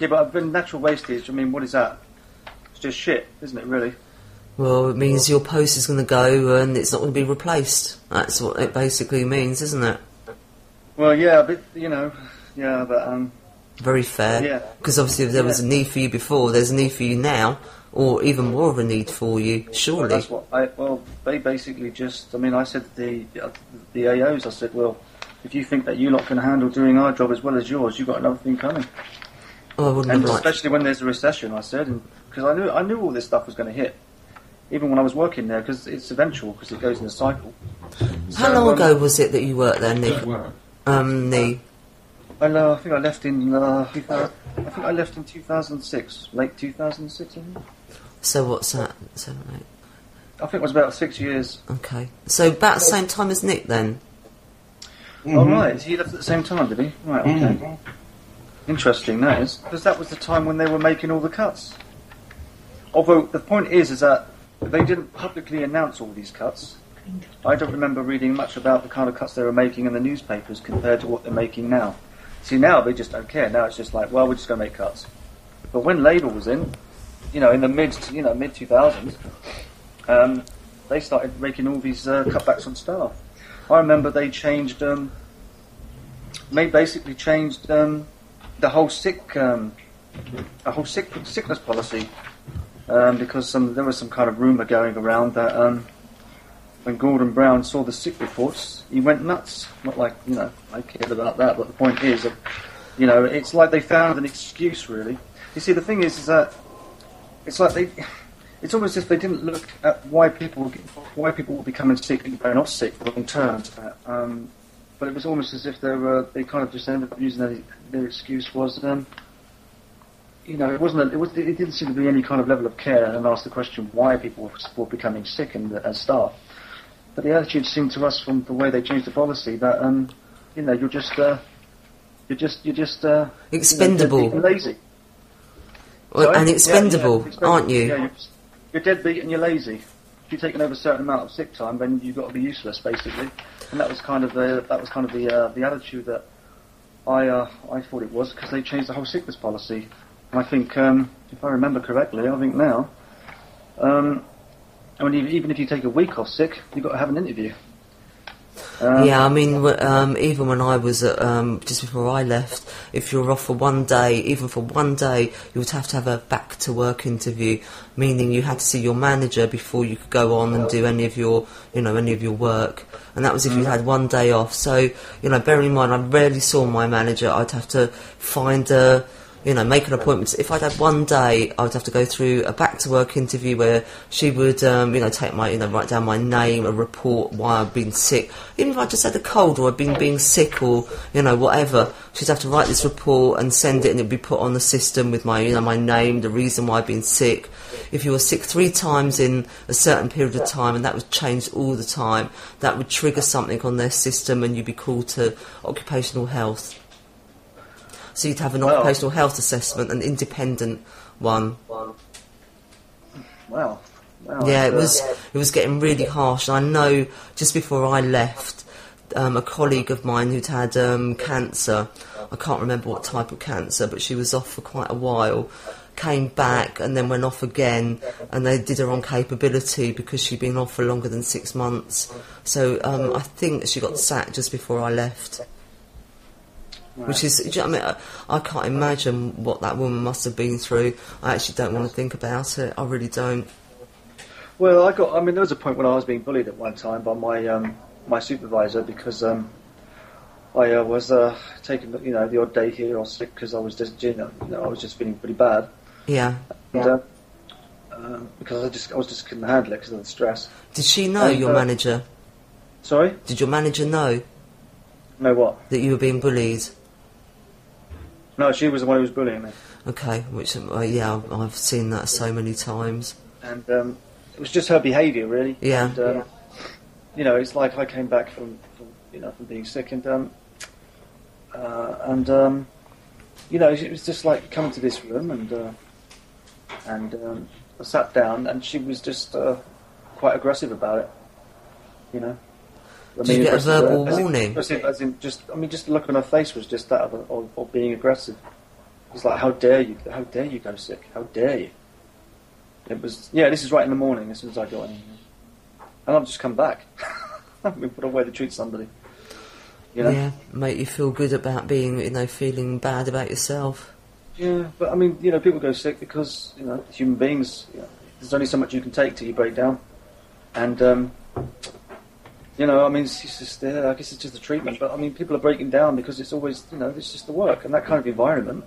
Yeah, but natural wastage, I mean, what is that? It's just shit, isn't it, really? Well, it means your post is going to go and it's not going to be replaced. That's what it basically means, isn't it? Well, yeah, but, but... Very fair. Yeah. Because obviously if there was a need for you before, there's a need for you now. or even more of a need for you, surely. Well, that's what they basically just. I mean, I said to the AOs, I said, well, if you think that you're not going to handle doing our job as well as yours, you've got another thing coming. Oh, I wouldn't and have liked. Especially when there's a recession, I said, because I knew all this stuff was going to hit, even when I was working there, because it's eventual, because it goes in a cycle. How long ago was it that you worked there, Nick? Nee. I think I left in 2006, late 2006. I think. So what's that? 7, 8. I think it was about 6 years. Okay. So about the same time as Nick, then. Oh right, he left at the same time, did he? Right, okay. Interesting, that is, because that was the time when they were making all the cuts. Although the point is that they didn't publicly announce all these cuts. I don't remember reading much about the kind of cuts they were making in the newspapers compared to what they're making now. See, now they just don't care. Now it's just like, well, we're just going to make cuts. But when Labour was in the mid 2000s, they started making all these cutbacks on staff. I remember they changed, basically changed the whole sickness policy, because there was some kind of rumour going around that when Gordon Brown saw the sick reports, he went nuts. Not like, I cared about that, but the point is that, it's like they found an excuse, really. You see, the thing is that it's like it's almost as if they didn't look at why people were becoming sick and going off sick long term. But it was almost as if they kind of just ended up using their excuse was, it didn't seem to be any kind of level of care, and asked the question why people were becoming sick and as staff. But the attitude seemed to us, from the way they changed the policy, that you're just expendable, and lazy. Well, and expendable, aren't you? Yeah, you're deadbeat and you're lazy. If you're taking over a certain amount of sick time, then you've got to be useless, basically. And that was kind of the attitude that I thought it was, because they changed the whole sickness policy. And I think, if I remember correctly, I think now, even if you take a week off sick, you've got to have an interview. Yeah, I mean, even when I was just before I left, if you were off for one day, even for one day, you would have to have a back-to-work interview, meaning you had to see your manager before you could go on and do any of your work. And that was if you had one day off. So, bearing in mind, I rarely saw my manager. I'd have to find make an appointment. If I'd had one day, I'd have to go through a back-to-work interview where she would, take my, write down my name, a report why I've been sick. Even if I just had a cold or I'd been being sick or, whatever, she'd have to write this report and send it, and it'd be put on the system with my, my name, the reason why I've been sick. If you were sick 3 times in a certain period of time, and that was changed all the time, that would trigger something on their system, and you'd be called to occupational health. So you'd have an occupational health assessment, an independent one. Wow. Yeah, it was getting really harsh. And I know just before I left, a colleague of mine who'd had cancer, I can't remember what type of cancer, but she was off for quite a while, came back and then went off again, and they did her on capability because she'd been off for longer than 6 months. So I think she got sacked just before I left. Which is, I can't imagine what that woman must have been through. I actually don't want to think about it. I really don't. Well, there was a point when I was being bullied at one time by my supervisor, because I was taking the odd day here or sick because I was just I was just feeling pretty bad. Yeah. And, because I just couldn't handle it because of the stress. Did she know, your manager? Sorry? Did your manager know? Know what? That you were being bullied? No, she was the one who was bullying me. Okay, which, I've seen that so many times. And it was just her behaviour, really. Yeah. And, it's like I came back from being sick, and it was just like coming to this room, and I sat down, and she was just quite aggressive about it, Did you get a verbal warning? Just the look on her face was just that of being aggressive. It's like, how dare you go sick? How dare you? It was, this is right in the morning as soon as I got in. And I've just come back. What a way to treat somebody. Yeah, make you feel good about being, feeling bad about yourself. Yeah, but people go sick because, human beings, there's only so much you can take till you break down, and you know, I mean, it's just I guess it's just the treatment, but I mean, people are breaking down because it's always, you know, it's just the work and that kind of environment.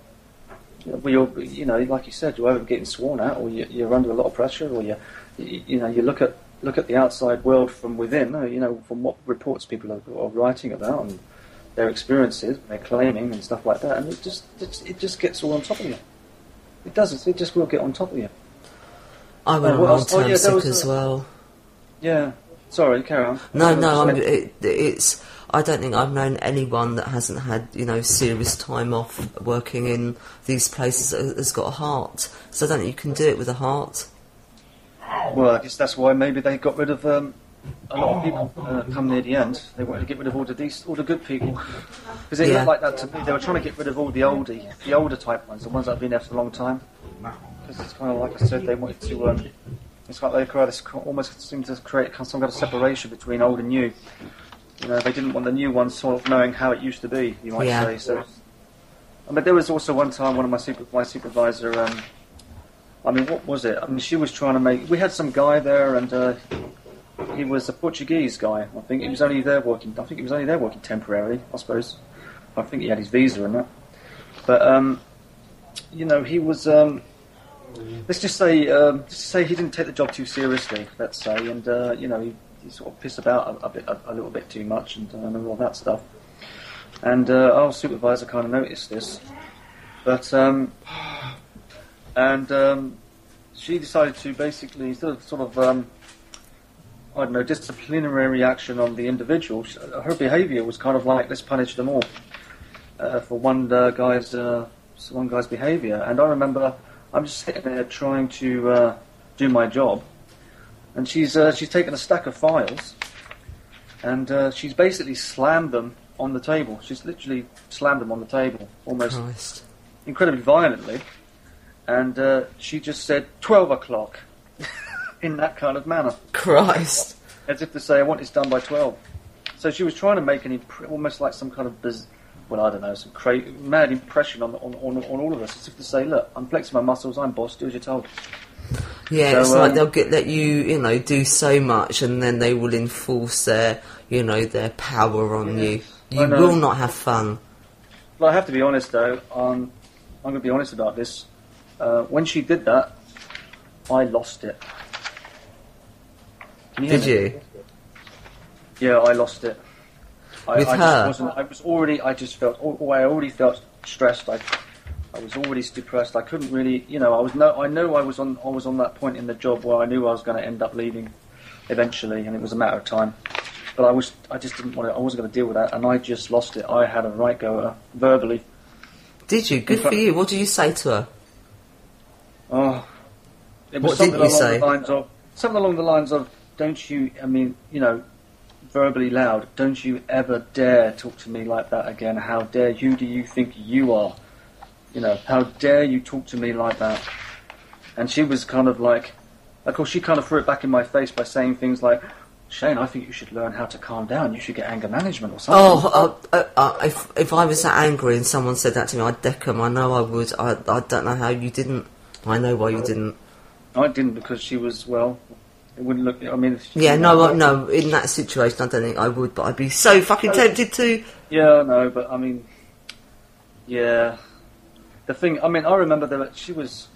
Where you're, you know, like you said, you're either getting sworn at, or you're under a lot of pressure, or you know, you look at the outside world from within, you know, from what reports people are writing about and their experiences, they're claiming and stuff like that, and it just gets all on top of you. It does. It just will get on top of you. I went on long-term sick as well. Yeah. Sorry, carry on. No. It's. I don't think I've known anyone that hasn't had, you know, serious time off working in these places that has got a heart. So I don't think you can do it with a heart. Well, I guess that's why maybe they got rid of a lot of people come near the end. They wanted to get rid of all the good people. Because it looked like that to me. They were trying to get rid of all the older type ones, the ones that have been there for a long time. Because it's kind of like I said, they wanted to. It's like they almost seemed to create some kind of separation between old and new. You know, they didn't want the new ones sort of knowing how it used to be, you might say. So, but there was also one time my supervisor. I mean, what was it? I mean, she was trying to make. We had some guy there, and he was a Portuguese guy. I think he was only there working. I think he was only there working temporarily. I suppose. I think he had his visa and that. But you know, he was. Let's just say he didn't take the job too seriously. Let's say, and you know, he sort of pissed about a little bit too much and all that stuff. And our supervisor kind of noticed this, but she decided to basically sort of I don't know, disciplinary action on the individual. Her behaviour was kind of like, let's punish them all for one guy's behaviour. And I remember I'm just sitting there trying to do my job. And she's taken a stack of files, and she's basically slammed them on the table. She's literally slammed them on the table, almost incredibly violently. And she just said 12 o'clock in that kind of manner. Christ! As if to say, I want this done by 12. So she was trying to make almost like some kind of some mad impression on all of us. As if to say, look, I'm flexing my muscles, I'm boss, do as you're told. Yeah, so, it's like they'll let you know, do so much, and then they will enforce their power on you. You will not have fun. Well, I have to be honest, though. I'm going to be honest about this. When she did that, I lost it. Did you? Yeah, I lost it. With her? I already felt stressed. I was already depressed. I couldn't really, you know, I know I was on that point in the job where I knew I was going to end up leaving eventually, and it was a matter of time. But I just didn't want to. I wasn't going to deal with that, and I just lost it. I had a right go at her verbally. Did you? Good for you. What did you say to her? Oh, it was what didn't you say? Something along the lines of, don't you? I mean, you know, verbally loud. Don't you ever dare talk to me like that again? How dare you? Do you think you are? You know, how dare you talk to me like that? And she was kind of like, of course, she kind of threw it back in my face by saying things like, Shane, I think you should learn how to calm down. You should get anger management or something. If I was that angry and someone said that to me, I'd deck them. I know I would. I don't know how you didn't. I know why you didn't. I didn't, because she was, well, it wouldn't look, I mean... No, in that situation I don't think I would, but I'd be so fucking tempted to. Yeah, no, but I mean, yeah... The thing, I mean, I remember that she was.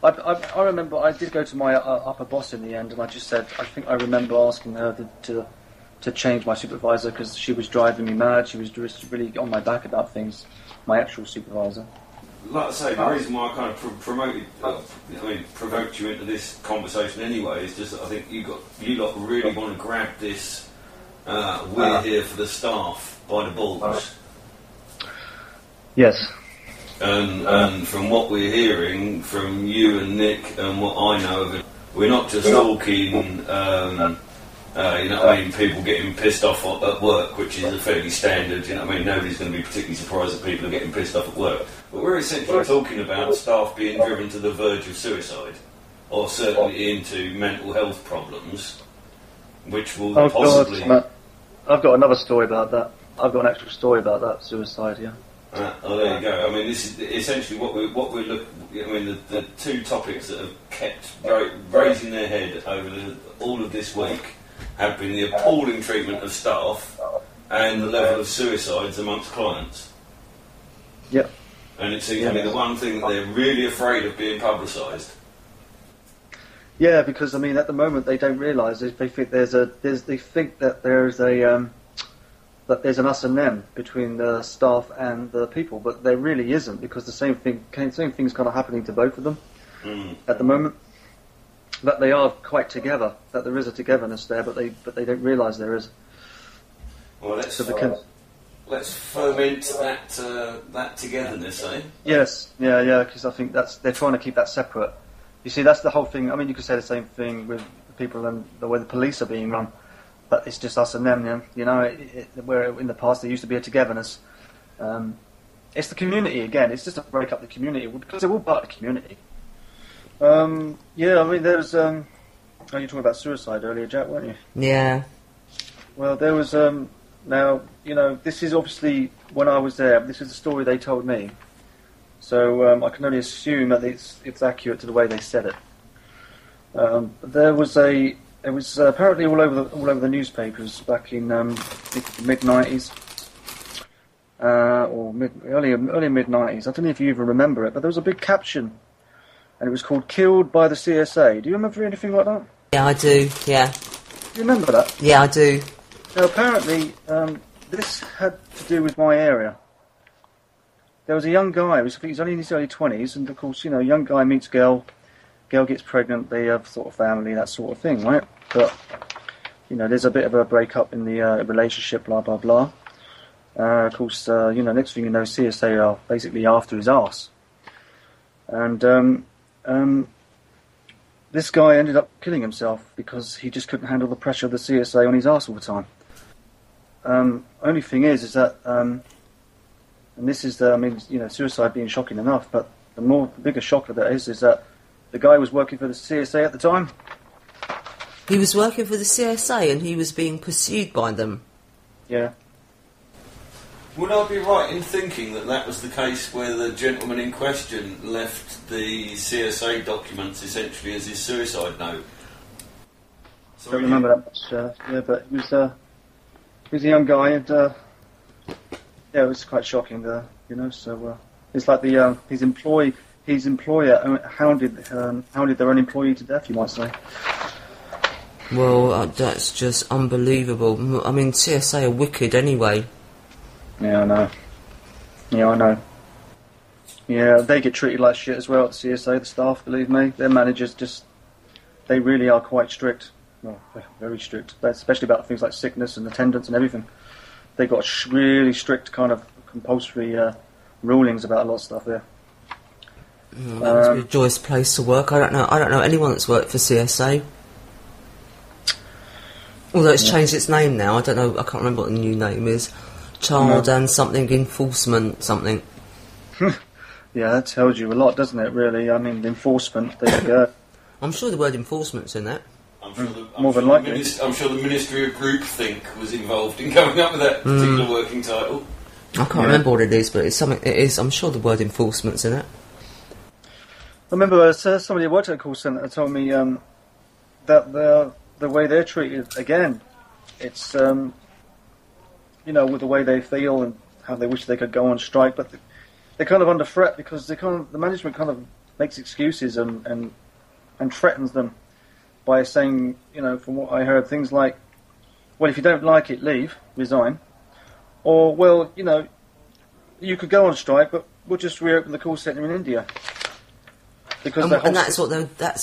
I remember I did go to my upper boss in the end, and I just said, I think I remember asking her to change my supervisor because she was driving me mad. She was just really on my back about things. My actual supervisor. Like I say, the reason why I kind of provoked you into this conversation anyway is just that I think you lot really want to grab this. We're here for the staff by the balls. Yes. And from what we're hearing from you and Nick and what I know of it, we're not just talking, you know what I mean, people getting pissed off at work, which is a fairly standard, you know what I mean, nobody's going to be particularly surprised that people are getting pissed off at work. But we're essentially talking about staff being driven to the verge of suicide, or certainly into mental health problems, which will possibly... God, I've got another story about that. I've got an actual story about that, suicide, yeah. There you go. I mean, this is essentially what we're looking. I mean, the two topics that have kept raising their head over all of this week have been the appalling treatment of staff and the level of suicides amongst clients. Yep. And it seems to be the one thing that they're really afraid of being publicised. Yeah, because I mean, at the moment they don't realise they think they think that there's an us and them between the staff and the people, but there really isn't, because the same thing's kind of happening to both of them at the moment. That they are quite together, that there is a togetherness there, but they don't realise there is. Well, let's foment that togetherness, eh? Yes, yeah, because I think they're trying to keep that separate. You see, that's the whole thing. I mean, you could say the same thing with the people and the way the police are being run, but it's just us and them. You know, where in the past there used to be a togetherness. It's the community again. It's just to break up the community, because they're all part of the community. Yeah, I mean, there's. Oh, you were talking about suicide earlier, Jack, weren't you? Yeah. Well, there was. Now, you know, this is obviously when I was there. This is the story they told me. So I can only assume that it's accurate to the way they said it. It was apparently all over the newspapers back in the mid '90s, or early mid '90s. I don't know if you even remember it, but there was a big caption, and it was called "Killed by the CSA." Do you remember anything like that? Yeah, I do. Yeah. Do you remember that? Yeah, I do. Now, apparently, this had to do with my area. There was a young guy, I think he's only in his early 20s, and of course, you know, young guy meets girl gets pregnant, they have sort of family, that sort of thing, right? But, you know, there's a bit of a break-up in the relationship, blah, blah, blah. Of course, you know, next thing you know, CSA are basically after his arse. And this guy ended up killing himself because he just couldn't handle the pressure of the CSA on his arse all the time. Only thing is that... and this is I mean, you know, suicide being shocking enough, but the bigger shock of that is that the guy was working for the CSA at the time. He was working for the CSA and he was being pursued by them. Yeah. Would I be right in thinking that was the case where the gentleman in question left the CSA documents essentially as his suicide note? I don't remember that much, yeah, but he was a young guy, and yeah, it was quite shocking, you know. So it's like his employer hounded their own employee to death, you might say. Well, that's just unbelievable. I mean, CSA are wicked anyway. Yeah, I know. Yeah, they get treated like shit as well at the CSA, the staff, believe me. Their managers they really are quite strict. Well, very strict, especially about things like sickness and attendance and everything. They got really strict kind of compulsory rulings about a lot of stuff there. That must be a joyous place to work. I don't know anyone that's worked for CSA. Although it's changed its name now. I don't know. I can't remember what the new name is. Child and something enforcement something. Yeah, that tells you a lot, doesn't it? Really. I mean, enforcement. There you go. I'm sure the word enforcement's in that. I'm sure the Ministry of Groupthink was involved in coming up with that particular working title. I can't remember what it is, but it's something. It is. I'm sure the word enforcement's in it. I remember somebody who worked at a call centre told me that the way they're treated, again, it's you know, with the way they feel and how they wish they could go on strike, but they're kind of under threat because the management kind of makes excuses and threatens them by saying, you know, from what I heard, things like, well, if you don't like it, leave, resign, or, well, you know, you could go on strike, but we'll just reopen the call centre in India. Because and that's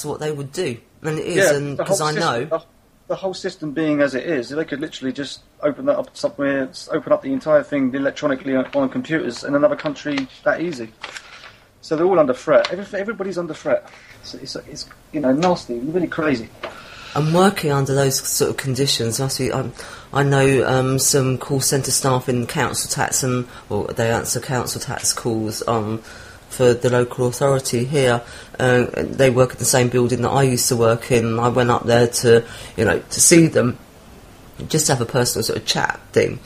what they would do, and it is, yeah, and because I know the whole system being as it is, they could literally just open that up somewhere, open up the entire thing electronically on computers in another country that easy. So they're all under threat. Everybody's under threat. So it's you know, nasty, really crazy. And working under those sort of conditions must be. I know some call centre staff in council tax they answer council tax calls for the local authority here. They work in the same building that I used to work in. I went up there to see them, just to have a personal sort of chat thing.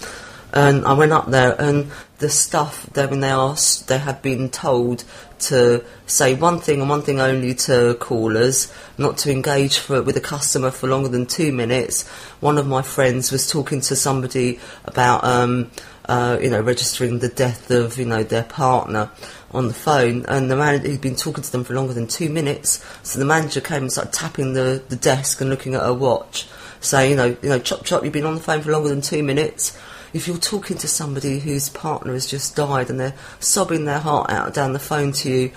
And I went up there, and the stuff that when they had been told to say one thing and one thing only to callers, not to engage with a customer for longer than 2 minutes. One of my friends was talking to somebody about registering the death of their partner on the phone, and the man he'd been talking to them for longer than 2 minutes. So the manager came and started tapping the desk and looking at her watch, saying, chop chop, you've been on the phone for longer than 2 minutes. If you're talking to somebody whose partner has just died and they're sobbing their heart out down the phone to you,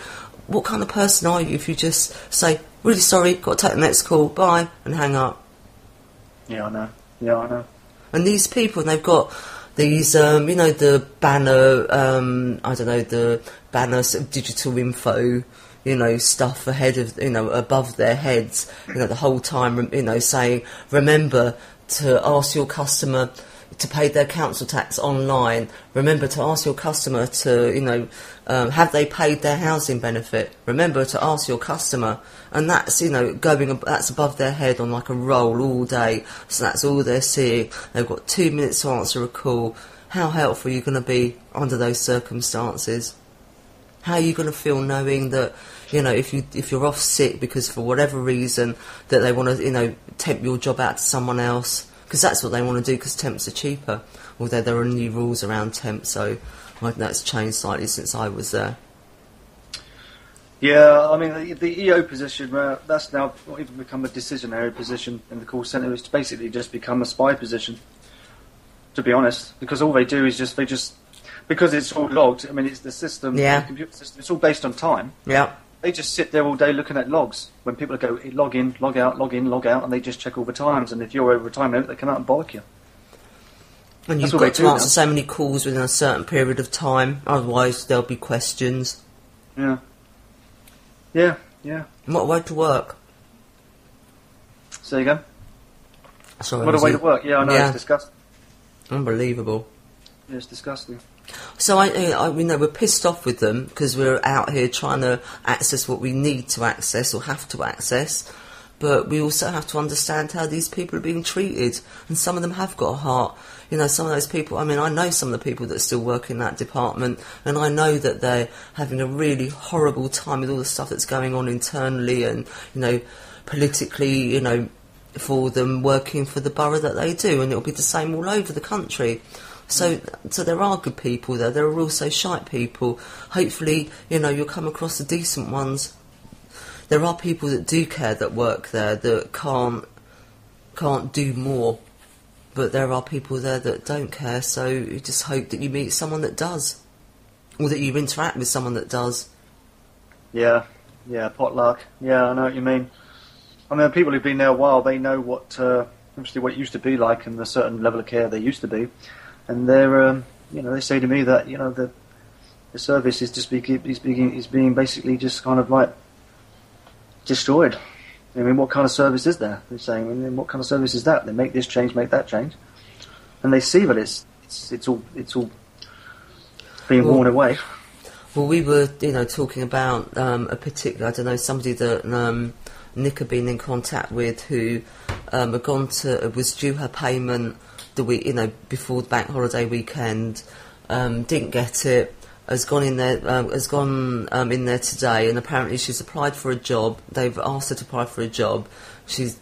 what kind of person are you if you just say, really sorry, got to take the next call, bye, and hang up? Yeah, I know. And these people, they've got these, the banner, the banner sort of digital info, stuff ahead of, above their heads, the whole time, saying, remember to ask your customer to pay their council tax online. Remember to ask your customer to, have they paid their housing benefit? Remember to ask your customer. And that's, that's above their head on like a roll all day. So that's all they're seeing. They've got 2 minutes to answer a call. How helpful are you going to be under those circumstances? How are you going to feel knowing that, if you're off sick because for whatever reason that they want to, temp your job out to someone else? Because that's what they want to do, because temps are cheaper. Although there are new rules around temps, so I think that's changed slightly since I was there. Yeah, I mean, the EO position, that's now not even become a decisionary position in the call centre. It's basically just become a spy position, to be honest, because all they do is because it's all logged, I mean, it's the system, the computer system, it's all based on time. Yeah. They just sit there all day looking at logs. When people go log in, log out, log in, log out, and they just check all the times. And if you're over a time limit, they come out and bollock you. And you've got to answer so many calls within a certain period of time, otherwise there'll be questions. Yeah. And what a way to work. Say again? Sorry, what a way to work. Yeah, I know, it's disgusting. Unbelievable. Yeah, it's disgusting. So we're pissed off with them because we're out here trying to access what we need to access or have to access, but we also have to understand how these people are being treated, and some of them have got a heart. Some of those people, I know some of the people that still work in that department, and I know that they're having a really horrible time with all the stuff that's going on internally and, politically, for them working for the borough that they do, and it'll be the same all over the country. So there are good people there. There are also shite people. Hopefully, you'll come across the decent ones. There are people that do care that work there that can't do more, but there are people there that don't care. So you just hope that you meet someone that does, or that you interact with someone that does. Yeah, potluck. Yeah, I know what you mean. I mean, people who've been there a while, they know obviously what it used to be like and the certain level of care they used to be. And they're, they say to me that, the service is just being basically just kind of like destroyed. I mean, what kind of service is there? They're saying, I mean, what kind of service is that? They make this change, make that change, and they see that it's all being worn away. Well, we were, talking about a particular, somebody that Nick had been in contact with who was due her payment the week, before the bank holiday weekend, didn't get it, has gone in there in there today, and apparently she's applied for a job. They've asked her to apply for a job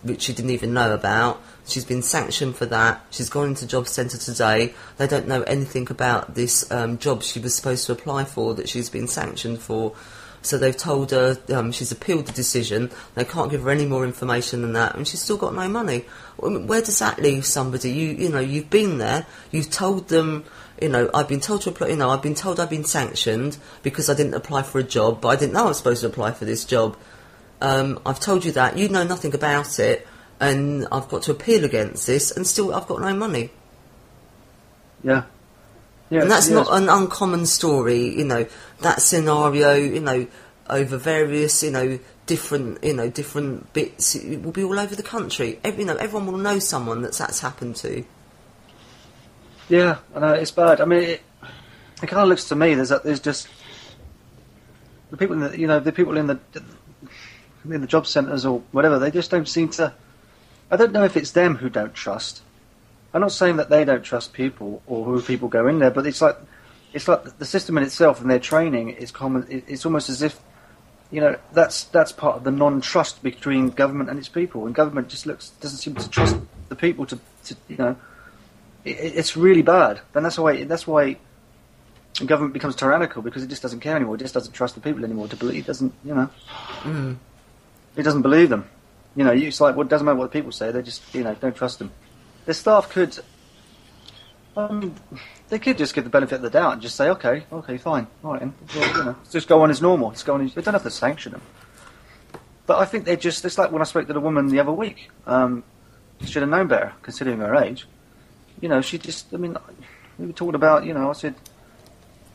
which she didn't even know about. She's been sanctioned for that. She's gone into job centre today. They don't know anything about this job she was supposed to apply for that she's been sanctioned for. So they've told her she's appealed the decision. They can't give her any more information than that, and she's still got no money. Where does that leave somebody? You've been there. You've told them, I've been told to apply. I've been told I've been sanctioned because I didn't apply for a job, but I didn't know I was supposed to apply for this job. I've told you that. You know nothing about it, and I've got to appeal against this, and still I've got no money. Yeah. And that's not an uncommon story, that scenario, over various, different bits. It will be all over the country. Everyone will know someone that's happened to. Yeah, I know, it's bad. I mean, it kind of looks to me there's just the people in the job centres or whatever. They just don't seem to. I don't know if it's them who don't trust, I'm not saying that they don't trust people or who people go in there, but it's like the system in itself and their training is common. It's almost as if, that's part of the non-trust between government and its people, and government just doesn't seem to trust the people to it's really bad. And that's why the government becomes tyrannical, because it just doesn't care anymore. It just doesn't trust the people anymore to believe. It doesn't, It doesn't believe them. It's like, well, it doesn't matter what the people say. They just, don't trust them. The staff could, they could just give the benefit of the doubt and just say, okay, fine, all right, well, just go on as normal. They don't have to sanction them. But I think it's like when I spoke to the woman the other week. She should have known better, considering her age. She just, we were talking about, I said,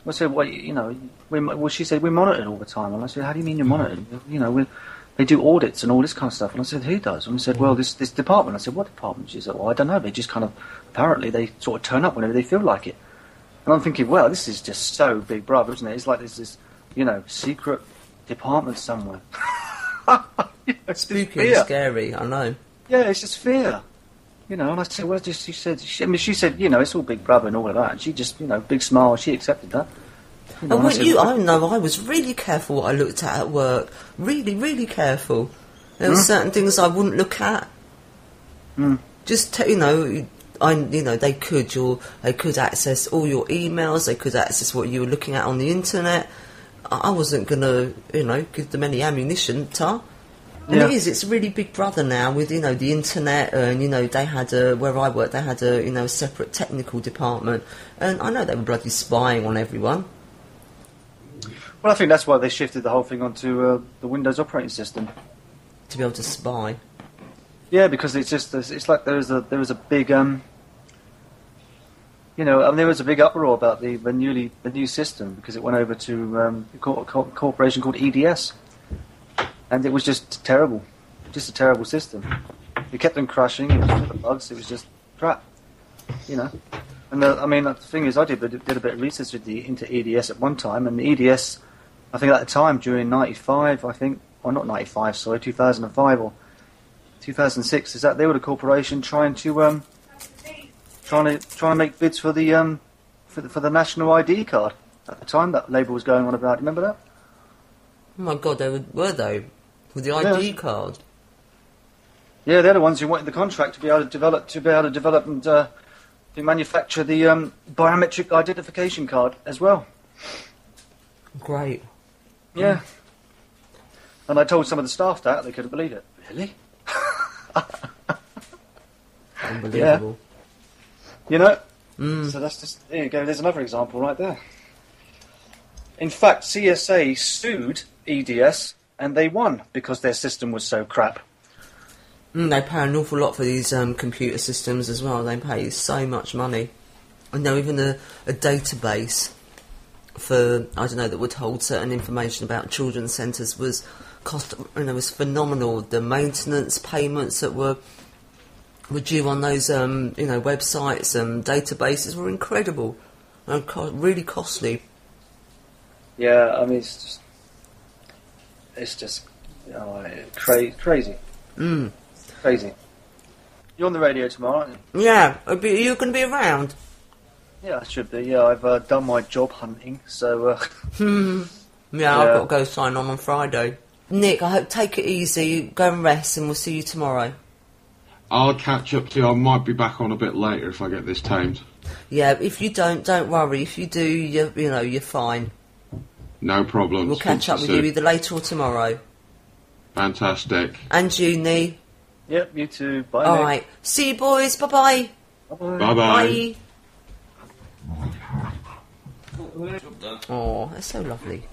well, she said, we're monitored all the time. And I said, how do you mean you're monitored? They do audits and all this kind of stuff. And I said, who does? And I said, well, this department. I said, what department? She said, well, I don't know. They just kind of, apparently, they sort of turn up whenever they feel like it. And I'm thinking, well, this is just so Big Brother, isn't it? It's like there's this, secret department somewhere. Spooky and scary, I know. Yeah, it's just fear. And I said, well, she said, it's all Big Brother and all of that. And she just, big smile, she accepted that. I was really careful what I looked at work. Really, really careful. There were certain things I wouldn't look at. Just, they could access all your emails, they could access what you were looking at on the internet. I wasn't going to, give them any ammunition, And it's really Big Brother now with, the internet, and, they had where I worked, they had a separate technical department, and I know they were bloody spying on everyone. Well, I think that's why they shifted the whole thing onto the Windows operating system. To be able to spy. Yeah, because it's like there was a big, there was a big uproar about the new system, because it went over to a corporation called EDS. And it was just terrible. Just a terrible system. It kept on crashing, it was full of bugs, it was just crap. And the thing is, I did a bit of research into EDS at one time, and the EDS, I think at the time, during 95, not 95, sorry, 2005 or 2006, is that they were the corporation trying to make bids for the for the national ID card at the time that Labour was going on about. Remember that? Oh my God, were they? With the ID card? Yeah, they're the ones who wanted the contract to be able to develop and to manufacture the biometric identification card as well. Great. Yeah. And I told some of the staff that, they couldn't believe it. Really? Unbelievable. Yeah. So that's just, there you go, there's another example right there. In fact, CSA sued EDS and they won because their system was so crap. They pay an awful lot for these computer systems as well. They pay so much money. I know even a database for, that would hold certain information about children's centres was phenomenal. The maintenance payments that were due on those websites and databases were incredible and really costly. Yeah, it's just crazy. Crazy. You're on the radio tomorrow, aren't you? Yeah. Are you going to be around? Yeah, I should be. Yeah, I've done my job hunting, so... Yeah, I've got to go sign on Friday. Nick, I hope take it easy, go and rest, and we'll see you tomorrow. I'll catch up to you. I might be back on a bit later if I get this tamed. Yeah, if you don't worry. If you do, you're fine. No problem. We'll catch up with you either later or tomorrow. Fantastic. And you, Nee. Yep, you too. Bye, All Nick. right. See you, boys. Bye-bye. Bye-bye. Bye-bye. Bye. Oh, that's so lovely.